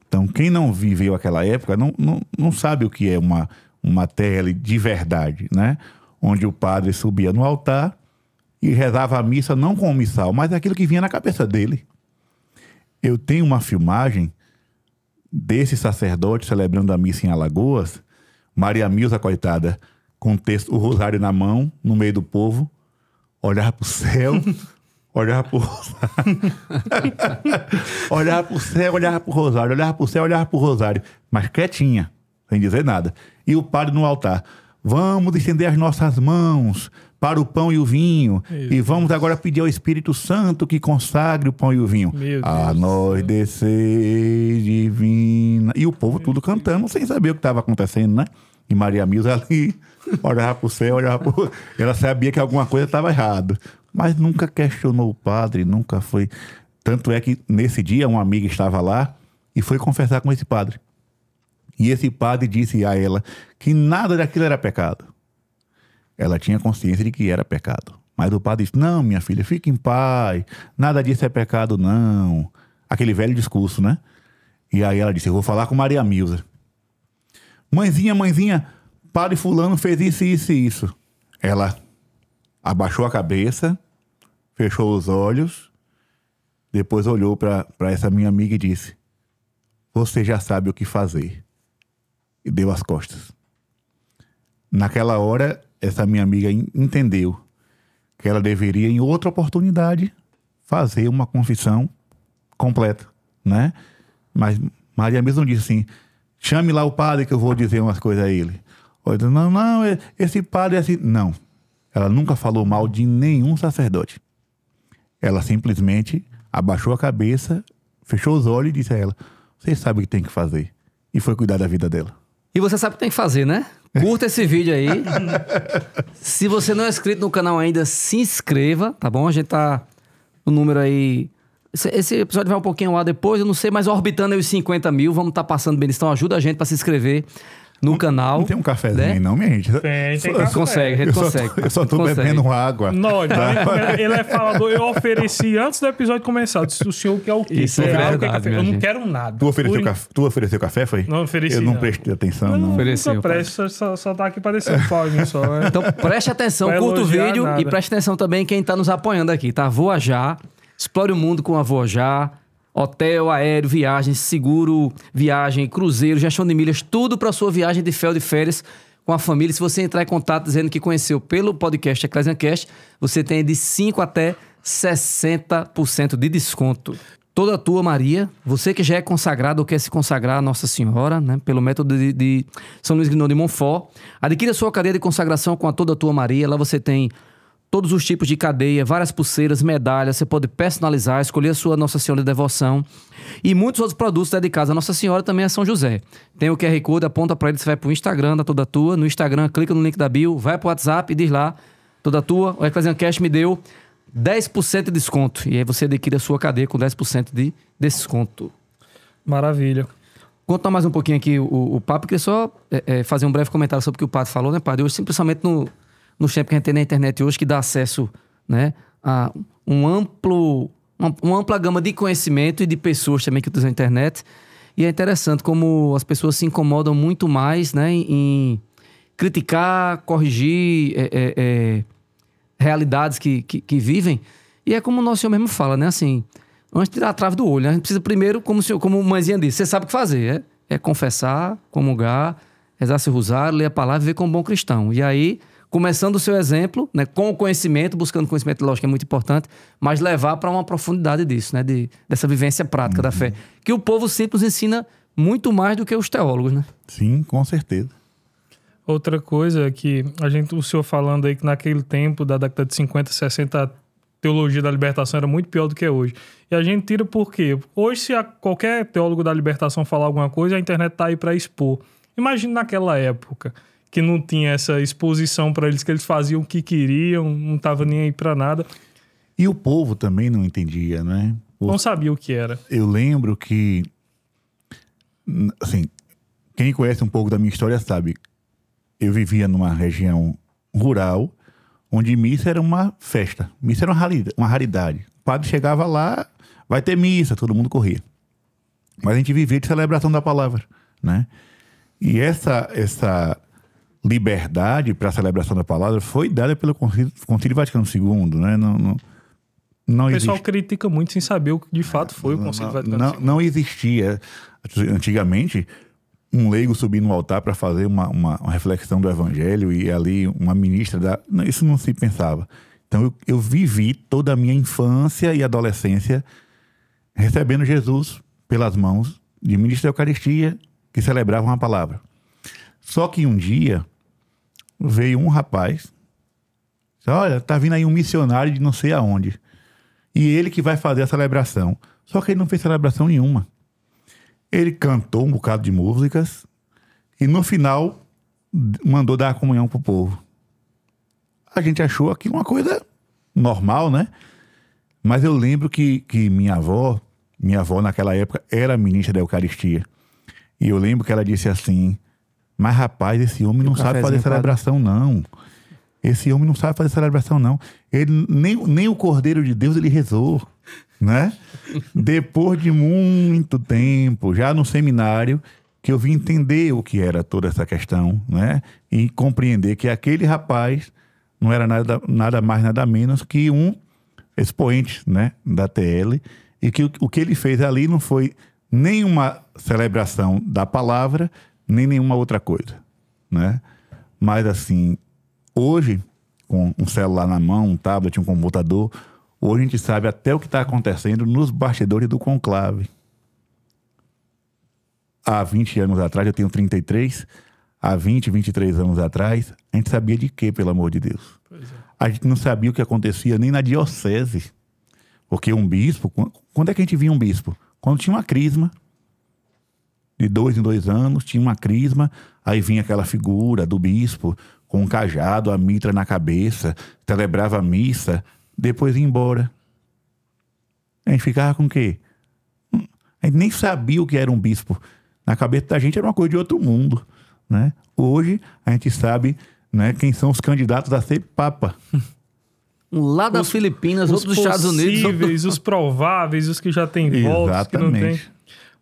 Speaker 3: Então, quem não viveu aquela época não sabe o que é uma TL de verdade, né? Onde o padre subia no altar e rezava a missa não com o missal, mas aquilo que vinha na cabeça dele. Eu tenho uma filmagem desse sacerdote celebrando a missa em Alagoas, Maria Milza, coitada, com o rosário na mão, no meio do povo, olhava para o céu, olhava para o rosário, olhava para o céu, olhava para o rosário, olhava para o céu, olhava para o rosário, mas quietinha, sem dizer nada. E o padre no altar: vamos estender as nossas mãos para o pão e o vinho. Isso. E vamos agora pedir ao Espírito Santo que consagre o pão e o vinho. A nós descer divina. E o povo tudo cantando, sem saber o que estava acontecendo, né? E Maria Milza ali olhava para o céu, olhava para... Ela sabia que alguma coisa estava errada, mas nunca questionou o padre, nunca foi. Tanto é que nesse dia uma amiga estava lá e foi confessar com esse padre. E esse padre disse a ela que nada daquilo era pecado. Ela tinha consciência de que era pecado. Mas o padre disse: não, minha filha, fique em paz. Nada disso é pecado, não. Aquele velho discurso, né? E aí ela disse: eu vou falar com Maria Milza. Mãezinha, padre fulano fez isso, isso e isso. Ela abaixou a cabeça, fechou os olhos, depois olhou para essa minha amiga e disse: você já sabe o que fazer. E deu as costas. Naquela hora, essa minha amiga entendeu que ela deveria, em outra oportunidade, fazer uma confissão completa, né? Mas Maria mesmo disse assim, chame lá o padre que eu vou dizer umas coisas a ele. Eu disse, não, esse padre é assim. Não, ela nunca falou mal de nenhum sacerdote. Ela simplesmente abaixou a cabeça, fechou os olhos e disse a ela, você sabe o que tem que fazer. E foi cuidar da vida dela.
Speaker 2: E você sabe o que tem que fazer, né? Curta esse vídeo aí. Se você não é inscrito no canal ainda, se inscreva, tá bom? A gente tá no número aí... Esse episódio vai um pouquinho ao ar depois, eu não sei, mas orbitando aí os 50 mil, vamos estar passando bem. Então ajuda a gente pra se inscrever no canal.
Speaker 3: Não tem um cafezinho, né? Não, minha gente.
Speaker 1: Tem café.
Speaker 2: Consegue, a gente consegue.
Speaker 3: Eu só tô bebendo água.
Speaker 1: Não, ele é falador. Eu ofereci antes do episódio começar. Eu disse, o senhor quer o quê?
Speaker 2: Isso é verdade,
Speaker 1: café? Eu não quero nada.
Speaker 3: Tu ofereceu café, foi?
Speaker 1: Não ofereci.
Speaker 3: Eu não prestei atenção, não.
Speaker 2: Ofereceu.
Speaker 1: Só tá aqui pra descer o pau, só.
Speaker 2: Então preste atenção, curta o vídeo e preste atenção também quem tá nos apoiando aqui, tá? Voajar, explore o mundo com a Voajar. Hotel, aéreo, viagem, seguro, viagem, cruzeiro, gestão de milhas, tudo para sua viagem de férias com a família. Se você entrar em contato dizendo que conheceu pelo podcast EcclesiaCast, você tem de 5% até 60% de desconto. Toda a tua, Maria, você que já é consagrado ou quer se consagrar a Nossa Senhora, né, pelo método de São Luís Guinot de Montfort, adquira sua cadeia de consagração com a Toda a Tua Maria. Lá você tem todos os tipos de cadeia, várias pulseiras, medalhas, você pode personalizar, escolher a sua Nossa Senhora de Devoção e muitos outros produtos dedicados à Nossa Senhora também a São José. Tem o QR Code, aponta para ele, você vai pro Instagram da Toda Tua, no Instagram clica no link da bio, vai pro WhatsApp e diz lá, Toda Tua, o EcclesiaCast me deu 10% de desconto e aí você adquire a sua cadeia com 10% de desconto.
Speaker 1: Maravilha.
Speaker 2: Contar mais um pouquinho aqui o papo, queria só fazer um breve comentário sobre o que o padre falou, né, padre? Hoje, simplesmente no tempo que a gente tem na internet hoje, que dá acesso, né, a uma ampla gama de conhecimento e de pessoas também que utilizam a internet. E é interessante como as pessoas se incomodam muito mais, né, em criticar, corrigir realidades que vivem. E é como o nosso Senhor mesmo fala, né, assim, antes de tirar a trave do olho, né, a gente precisa primeiro, como o Mãezinha disse, você sabe o que fazer, é confessar, comungar, rezar seu rosário, ler a palavra e viver como um bom cristão. E aí, começando o seu exemplo, né, com o conhecimento, buscando conhecimento, lógico que é muito importante, mas levar para uma profundidade disso, né, dessa vivência prática da fé. Que o povo simples ensina muito mais do que os teólogos, né?
Speaker 3: Sim, com certeza.
Speaker 1: Outra coisa é que o senhor falando aí que naquele tempo, da década de 50, 60, a teologia da libertação era muito pior do que é hoje. E a gente tira por quê? Hoje, se qualquer teólogo da libertação falar alguma coisa, a internet tá aí para expor. Imagina naquela época, que não tinha essa exposição para eles, que eles faziam o que queriam, não tava nem aí para nada.
Speaker 3: E o povo também não entendia, né?
Speaker 1: Não sabia o que era.
Speaker 3: Eu lembro que, assim, quem conhece um pouco da minha história sabe, eu vivia numa região rural, onde missa era uma festa, missa era uma raridade. O padre chegava lá, vai ter missa, todo mundo corria. Mas a gente vivia de celebração da palavra, né? E essa liberdade para a celebração da palavra foi dada pelo Concílio Vaticano II, né? Não
Speaker 1: o pessoal
Speaker 3: existe...
Speaker 1: critica muito sem saber o que de fato foi o Concílio Vaticano II.
Speaker 3: Não existia, antigamente, um leigo subir no altar para fazer uma reflexão do Evangelho e ali uma ministra isso não se pensava. Então eu vivi toda a minha infância e adolescência recebendo Jesus pelas mãos de ministros da Eucaristia que celebravam a palavra. Só que um dia veio um rapaz, disse, olha, tá vindo aí um missionário de não sei aonde, e ele que vai fazer a celebração. Só que ele não fez celebração nenhuma. Ele cantou um bocado de músicas e no final mandou dar a comunhão pro povo. A gente achou aquilo uma coisa normal, né? Mas eu lembro que minha avó naquela época era ministra da Eucaristia. E eu lembro que ela disse assim, mas rapaz, esse homem não sabe fazer celebração não. Esse homem não sabe fazer celebração não. Ele, nem o Cordeiro de Deus ele rezou, né? Depois de muito tempo, já no seminário, que eu vim entender o que era toda essa questão, né? E compreender que aquele rapaz não era nada mais, nada menos que um expoente, né, da TL, e que o que ele fez ali não foi nenhuma celebração da palavra, nem nenhuma outra coisa, né? Mas assim, hoje, com um celular na mão, um tablet, um computador, hoje a gente sabe até o que está acontecendo nos bastidores do conclave. há 20 anos atrás, eu tenho 33, há 20, 23 anos atrás, a gente sabia de quê, pelo amor de Deus?
Speaker 1: Pois é.
Speaker 3: A gente não sabia o que acontecia nem na diocese. Porque um bispo... Quando é que a gente via um bispo? Quando tinha uma crisma. De 2 em 2 anos, tinha uma crisma, aí vinha aquela figura do bispo, com um cajado, a mitra na cabeça, celebrava a missa, depois ia embora. A gente ficava com o quê? A gente nem sabia o que era um bispo. Na cabeça da gente era uma coisa de outro mundo, né? Hoje, a gente sabe, né, quem são os candidatos a ser papa.
Speaker 2: Um lá das Filipinas, outro dos Estados Unidos.
Speaker 1: Possíveis, os prováveis, os que já têm votos, que não tem.
Speaker 3: Exatamente.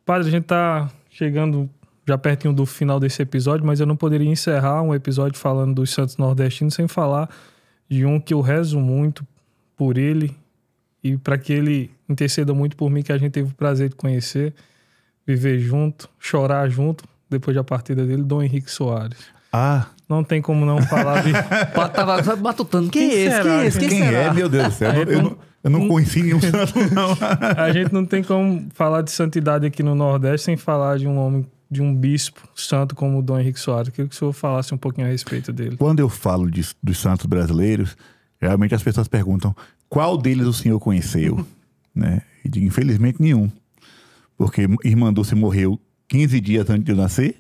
Speaker 1: Padre, a gente tá chegando já pertinho do final desse episódio, mas eu não poderia encerrar um episódio falando dos santos nordestinos sem falar de um que eu rezo muito por ele e para que ele interceda muito por mim, que a gente teve o prazer de conhecer, viver junto, chorar junto, depois da partida dele, Dom Henrique Soares.
Speaker 3: Ah,
Speaker 1: Não tem como não falar de...
Speaker 2: Tava só matutando. Quem é esse?
Speaker 1: será?
Speaker 2: Quem é esse? Quem
Speaker 3: quem
Speaker 2: será?
Speaker 3: é, meu Deus do céu? Eu não conheci nenhum santo, não.
Speaker 1: A gente não tem como falar de santidade aqui no Nordeste sem falar de um homem, de um bispo santo como o Dom Henrique Soares. Eu queria que o senhor falasse um pouquinho a respeito dele.
Speaker 3: Quando eu falo dos santos brasileiros, geralmente as pessoas perguntam qual deles o senhor conheceu, né? E digo, infelizmente, nenhum. Porque Irmã Dulce morreu 15 dias antes de eu nascer.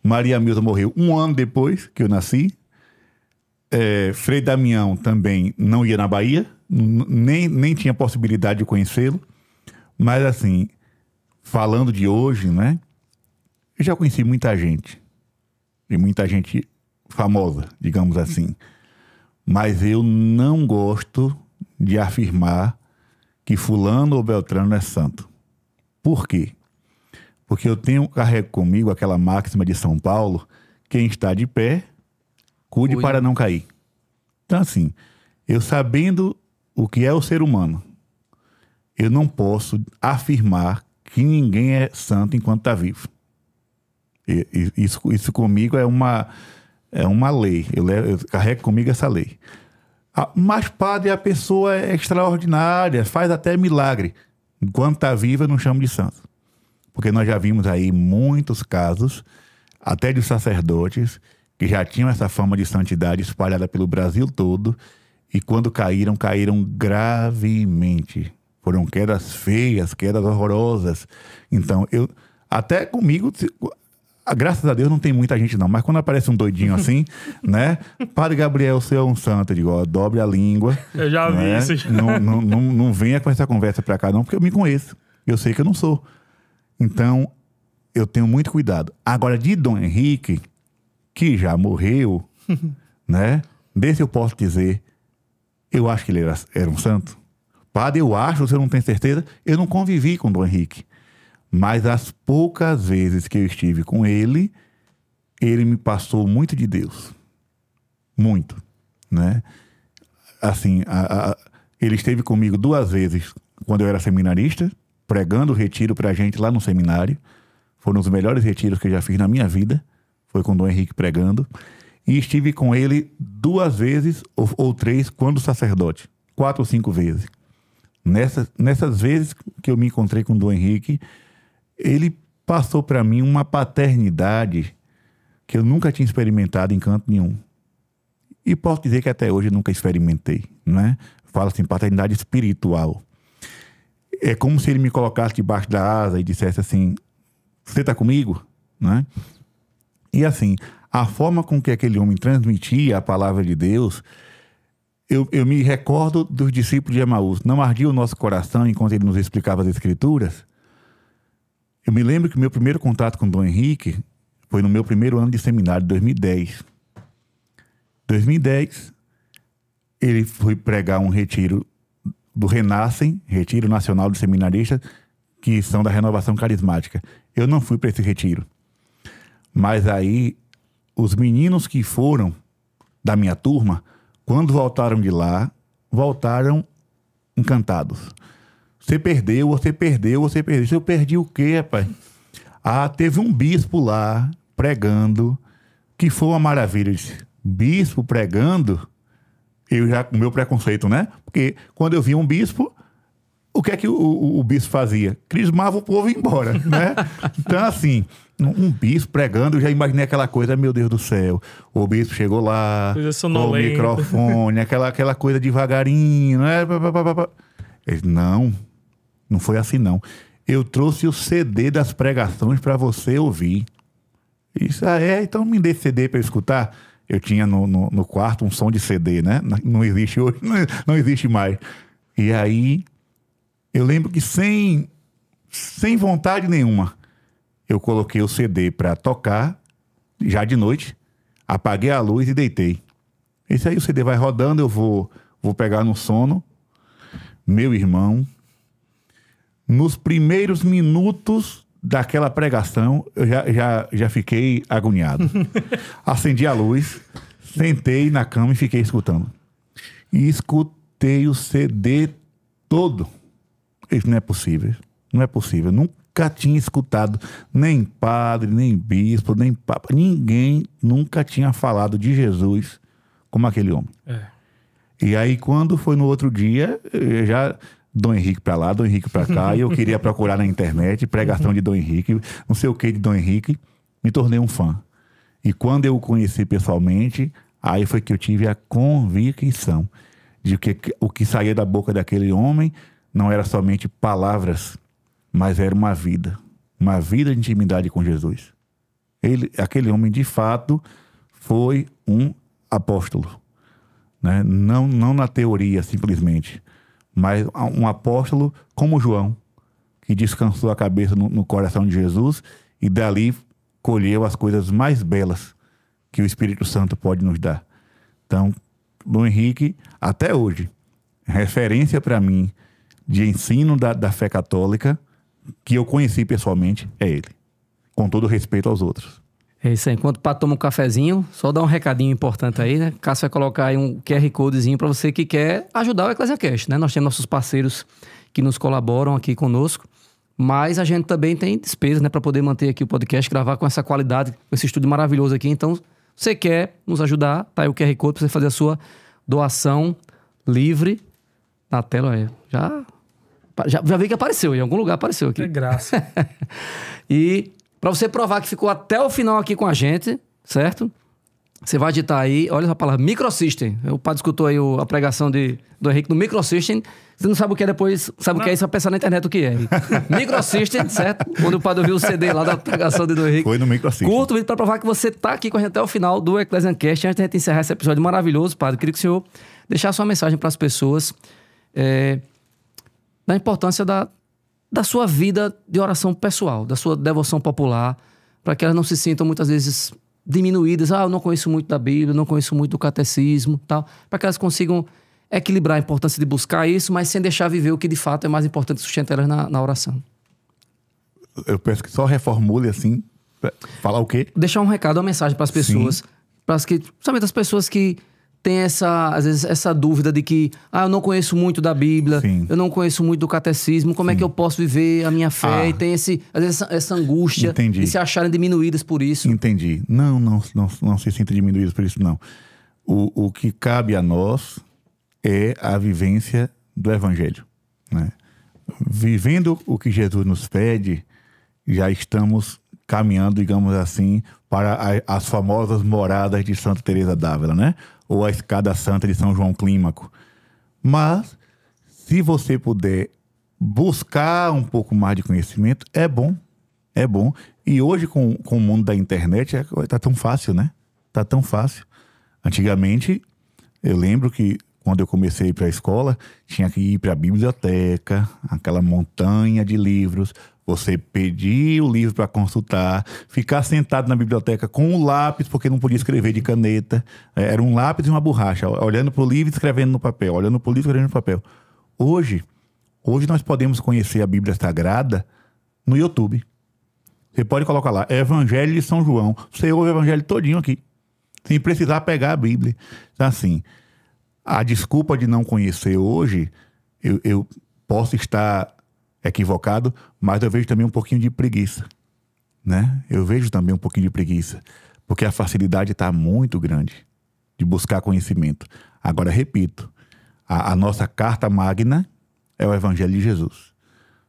Speaker 3: Maria Milza morreu 1 ano depois que eu nasci. Frei Damião também não ia na Bahia, nem tinha possibilidade de conhecê-lo. Mas assim, falando de hoje, né? Eu já conheci muita gente. E muita gente famosa, digamos assim. Mas eu não gosto de afirmar que fulano ou beltrano é santo. Por quê? Porque eu carrego comigo aquela máxima de São Paulo: quem está de pé, cuide para não cair. Então, assim, eu sabendo o que é o ser humano, eu não posso afirmar que ninguém é santo enquanto está vivo. Isso comigo é uma lei. Eu carrego comigo essa lei. Mas, padre, a pessoa é extraordinária, faz até milagre. Enquanto está viva, eu não chamo de santo. Porque nós já vimos aí muitos casos, até de sacerdotes, que já tinham essa fama de santidade espalhada pelo Brasil todo, e quando caíram gravemente. Foram quedas feias, quedas horrorosas. Então, até comigo, graças a Deus não tem muita gente não, mas quando aparece um doidinho assim, né? Padre Gabriel, o senhor é um santo, eu digo, ó, dobre a língua.
Speaker 1: Eu já vi isso.
Speaker 3: Não venha com essa conversa pra cá não, porque eu me conheço. Eu sei que eu não sou. Então, eu tenho muito cuidado. Agora, de Dom Henrique, que já morreu, né? Desse eu posso dizer, eu acho que ele era um santo. Padre, eu acho, você não tem certeza? Eu não convivi com Dom Henrique. Mas as poucas vezes que eu estive com ele, ele me passou muito de Deus. Muito, né? Assim, ele esteve comigo 2 vezes quando eu era seminarista, pregando o retiro pra gente lá no seminário. Foram os melhores retiros que eu já fiz na minha vida. Foi com Dom Henrique pregando. E estive com ele 2 vezes ou 3 quando sacerdote. 4 ou 5 vezes. Nessas vezes que eu me encontrei com Dom Henrique, ele passou para mim uma paternidade que eu nunca tinha experimentado em canto nenhum. E posso dizer que até hoje eu nunca experimentei, né? Falo assim, paternidade espiritual. É como se ele me colocasse debaixo da asa e dissesse assim, você está comigo? Né? E assim, a forma com que aquele homem transmitia a palavra de Deus, eu me recordo dos discípulos de Emaús. Não ardia o nosso coração enquanto ele nos explicava as Escrituras? Eu me lembro que o meu primeiro contato com Dom Henrique foi no meu primeiro ano de seminário, 2010. 2010, ele foi pregar um retiro do Renascem, Retiro Nacional dos Seminaristas, que são da Renovação Carismática. Eu não fui para esse retiro. Mas aí, os meninos que foram da minha turma, quando voltaram de lá, voltaram encantados. Você perdeu. Eu perdi o quê, rapaz? Teve um bispo lá pregando, que foi uma maravilha. Eu disse, bispo pregando? Eu já com o meu preconceito, né? Porque quando eu via um bispo, o que é que o bispo fazia? Crismava o povo e ia embora, né? Então, assim, um bispo pregando, eu já imaginei aquela coisa, meu Deus do céu. O bispo chegou lá, com o microfone, aquela coisa devagarinho, né? Ele, não foi assim, não. Eu trouxe o CD das pregações para você ouvir. Isso, então me dê CD para eu escutar. Eu tinha no quarto um som de CD, né? Não existe hoje, não existe mais. E aí, eu lembro que sem vontade nenhuma, eu coloquei o CD para tocar, já de noite, apaguei a luz e deitei. Esse aí o CD vai rodando, eu vou pegar no sono. Meu irmão, nos primeiros minutos daquela pregação, eu já fiquei agoniado. Acendi a luz, sentei na cama e fiquei escutando. E escutei o CD todo. Isso não é possível. Não é possível. Nunca tinha escutado nem padre, nem bispo, nem papa. Ninguém nunca tinha falado de Jesus como aquele homem. E aí, quando foi no outro dia, eu já... Dom Henrique pra lá, Dom Henrique pra cá, e eu queria procurar na internet pregação de Dom Henrique, não sei o que de Dom Henrique, me tornei um fã. E quando eu o conheci pessoalmente, aí foi que eu tive a convicção de que o que saía da boca daquele homem não era somente palavras, mas era uma vida de intimidade com Jesus. Aquele homem, de fato, foi um apóstolo, né? Não na teoria, simplesmente, mas um apóstolo como João, que descansou a cabeça no coração de Jesus e dali colheu as coisas mais belas que o Espírito Santo pode nos dar. Então, Dom Henrique, até hoje, referência para mim de ensino da fé católica, que eu conheci pessoalmente, é ele. Com todo respeito aos outros.
Speaker 2: É isso aí. Enquanto o Pato toma um cafezinho, só dar um recadinho importante aí, né? Cássio vai colocar aí um QR Codezinho para você que quer ajudar o EclesiaCast, né? Nós temos nossos parceiros que nos colaboram aqui conosco, mas a gente também tem despesas, né? Para poder manter aqui o podcast, gravar com essa qualidade, com esse estúdio maravilhoso aqui. Então, você quer nos ajudar, tá aí o QR Code para você fazer a sua doação livre na tela. Já vi que apareceu, em algum lugar apareceu aqui.
Speaker 1: É graça.
Speaker 2: E... para você provar que ficou até o final aqui com a gente, certo? Você vai digitar aí, olha a palavra, Microsystem. O padre escutou aí a pregação do Henrique no Microsystem. Você não sabe o que é depois, sabe o que é isso, vai pensar na internet o que é. Microsystem, certo? Quando o padre ouviu o CD lá da pregação do Henrique.
Speaker 3: Foi no Microsystem.
Speaker 2: Curta o vídeo para provar que você tá aqui com a gente até o final do EclesiaCast. Antes de a gente encerrar esse episódio maravilhoso, padre, queria que o senhor deixasse uma mensagem para as pessoas da importância da sua vida de oração pessoal, da sua devoção popular, para que elas não se sintam muitas vezes diminuídas. Eu não conheço muito da Bíblia, não conheço muito do catecismo, tal, para que elas consigam equilibrar a importância de buscar isso, mas sem deixar viver o que de fato é mais importante, sustentar elas na oração.
Speaker 3: Eu peço que só reformule assim, falar o quê?
Speaker 2: Deixar um recado, uma mensagem para as pessoas, principalmente as pessoas que tem às vezes essa dúvida de que eu não conheço muito da Bíblia,
Speaker 3: Sim.
Speaker 2: eu não conheço muito do catecismo, como é que eu posso viver a minha fé? E tem às vezes essa angústia de se acharem diminuídas por isso.
Speaker 3: Entendi. Não se sinta diminuídas por isso, não. O que cabe a nós é a vivência do Evangelho, né? Vivendo o que Jesus nos pede, já estamos caminhando, digamos assim, para as famosas moradas de Santa Teresa d'Ávila, né? Ou a escada santa de São João Clímaco. Mas, se você puder buscar um pouco mais de conhecimento, é bom. É bom. E hoje, com o mundo da internet, tá tão fácil, né? Tá tão fácil. Antigamente, eu lembro que quando eu comecei para a escola, tinha que ir para a biblioteca, aquela montanha de livros. Você pedir o livro para consultar, ficar sentado na biblioteca com um lápis, porque não podia escrever de caneta. Era um lápis e uma borracha, olhando para o livro e escrevendo no papel, olhando para o livro e escrevendo no papel. Hoje nós podemos conhecer a Bíblia Sagrada no YouTube. Você pode colocar lá, Evangelho de São João. Você ouve o Evangelho todinho aqui, sem precisar pegar a Bíblia. Então, assim, a desculpa de não conhecer hoje, eu posso estar equivocado, mas eu vejo também um pouquinho de preguiça, né? Eu vejo também um pouquinho de preguiça, porque a facilidade está muito grande de buscar conhecimento. Agora, repito, a nossa carta magna é o Evangelho de Jesus.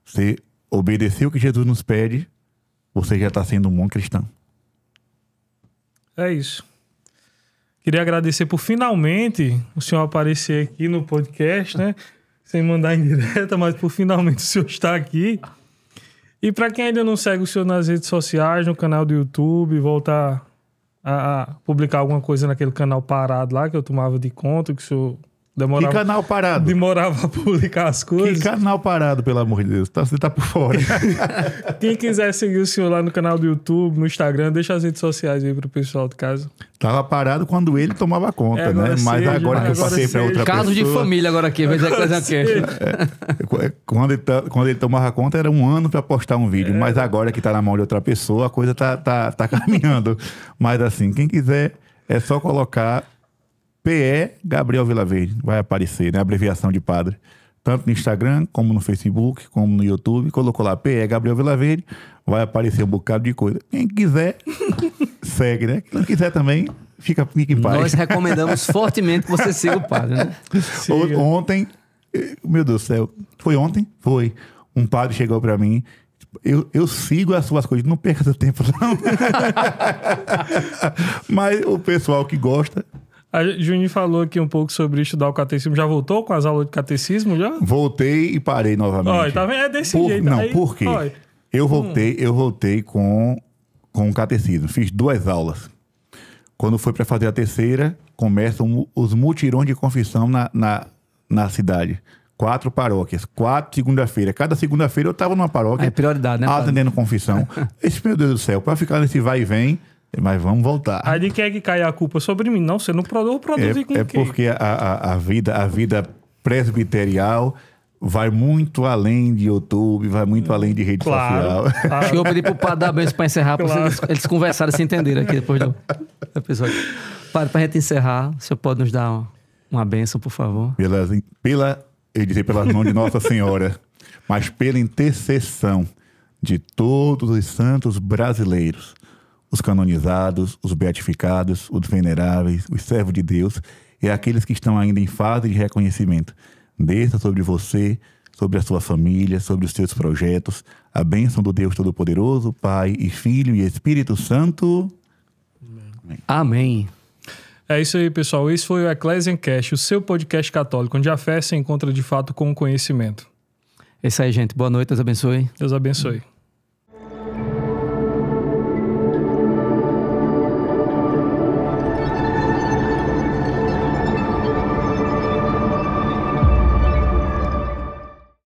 Speaker 3: Você obedecer o que Jesus nos pede, você já está sendo um bom cristão.
Speaker 1: É isso. Queria agradecer por finalmente o senhor aparecer aqui no podcast, né? Sem mandar em direta, mas por finalmente o senhor estar aqui. E para quem ainda não segue o senhor nas redes sociais, no canal do YouTube, voltar a publicar alguma coisa naquele canal parado lá, que eu tomava de conta, que o senhor demorava...
Speaker 3: Que canal parado?
Speaker 1: Demorava a publicar as coisas.
Speaker 3: Que canal parado, pelo amor de Deus. Você tá por fora.
Speaker 1: Quem quiser seguir o senhor lá no canal do YouTube, no Instagram, deixa as redes sociais aí pro pessoal de casa.
Speaker 3: Tava parado quando ele tomava conta, né? Mas
Speaker 1: seja,
Speaker 3: agora que eu passei para outra
Speaker 2: Caso
Speaker 3: pessoa...
Speaker 2: de família agora aqui, vai dizer coisa
Speaker 3: Quando ele tomava conta, era 1 ano para postar um vídeo. Mas agora que tá na mão de outra pessoa, a coisa tá caminhando. Mas assim, quem quiser, é só colocar PE Gabriel Vilaverde. Vai aparecer, né? Abreviação de padre. Tanto no Instagram, como no Facebook, como no YouTube. Colocou lá PE Gabriel Vilaverde, vai aparecer um bocado de coisa. Quem quiser, segue, né? Quem não quiser também, fica em paz.
Speaker 2: Nós recomendamos fortemente que você siga o padre, né?
Speaker 3: Ontem, meu Deus do céu, foi ontem? Foi. Um padre chegou pra mim, eu sigo as suas coisas, não perca seu tempo não. Mas o pessoal que gosta...
Speaker 1: A Juninho falou aqui um pouco sobre estudar o catecismo. Já voltou com as aulas de catecismo já?
Speaker 3: Voltei e parei novamente.
Speaker 1: Olha, tá vendo? É desse jeito.
Speaker 3: Não,
Speaker 1: aí,
Speaker 3: por quê?
Speaker 1: Olha.
Speaker 3: Eu voltei com o catecismo. Fiz 2 aulas. Quando foi para fazer a terceira, começam os mutirões de confissão na cidade. 4 paróquias, 4 segunda-feira. Cada segunda-feira eu estava numa paróquia.
Speaker 2: É prioridade, né, padre?
Speaker 3: Atendendo confissão. Esse, meu Deus do céu, para ficar nesse vai e vem, mas vamos voltar.
Speaker 1: Aí de quem é que cai a culpa? Sobre mim. Não, você não produz com
Speaker 3: É
Speaker 1: quem?
Speaker 3: porque a vida presbiterial vai muito além de YouTube, vai muito além de rede social.
Speaker 2: Acho que eu pedi pro padre dar benção pra encerrar, pra eles conversarem e se entenderem aqui depois do episódio. Padre, pra gente encerrar, o senhor pode nos dar uma bênção, por favor?
Speaker 3: Eu dizer pelas mãos de Nossa Senhora, mas pela intercessão de todos os santos brasileiros, os canonizados, os beatificados, os veneráveis, os servos de Deus e aqueles que estão ainda em fase de reconhecimento. Desça sobre você, sobre a sua família, sobre os seus projetos, a bênção do Deus Todo-Poderoso, Pai e Filho e Espírito Santo.
Speaker 2: Amém.
Speaker 1: É isso aí, pessoal. Esse foi o Ecclesiancast, o seu podcast católico, onde a fé se encontra de fato com o conhecimento.
Speaker 2: É isso aí, gente. Boa noite, Deus abençoe.
Speaker 1: Deus abençoe.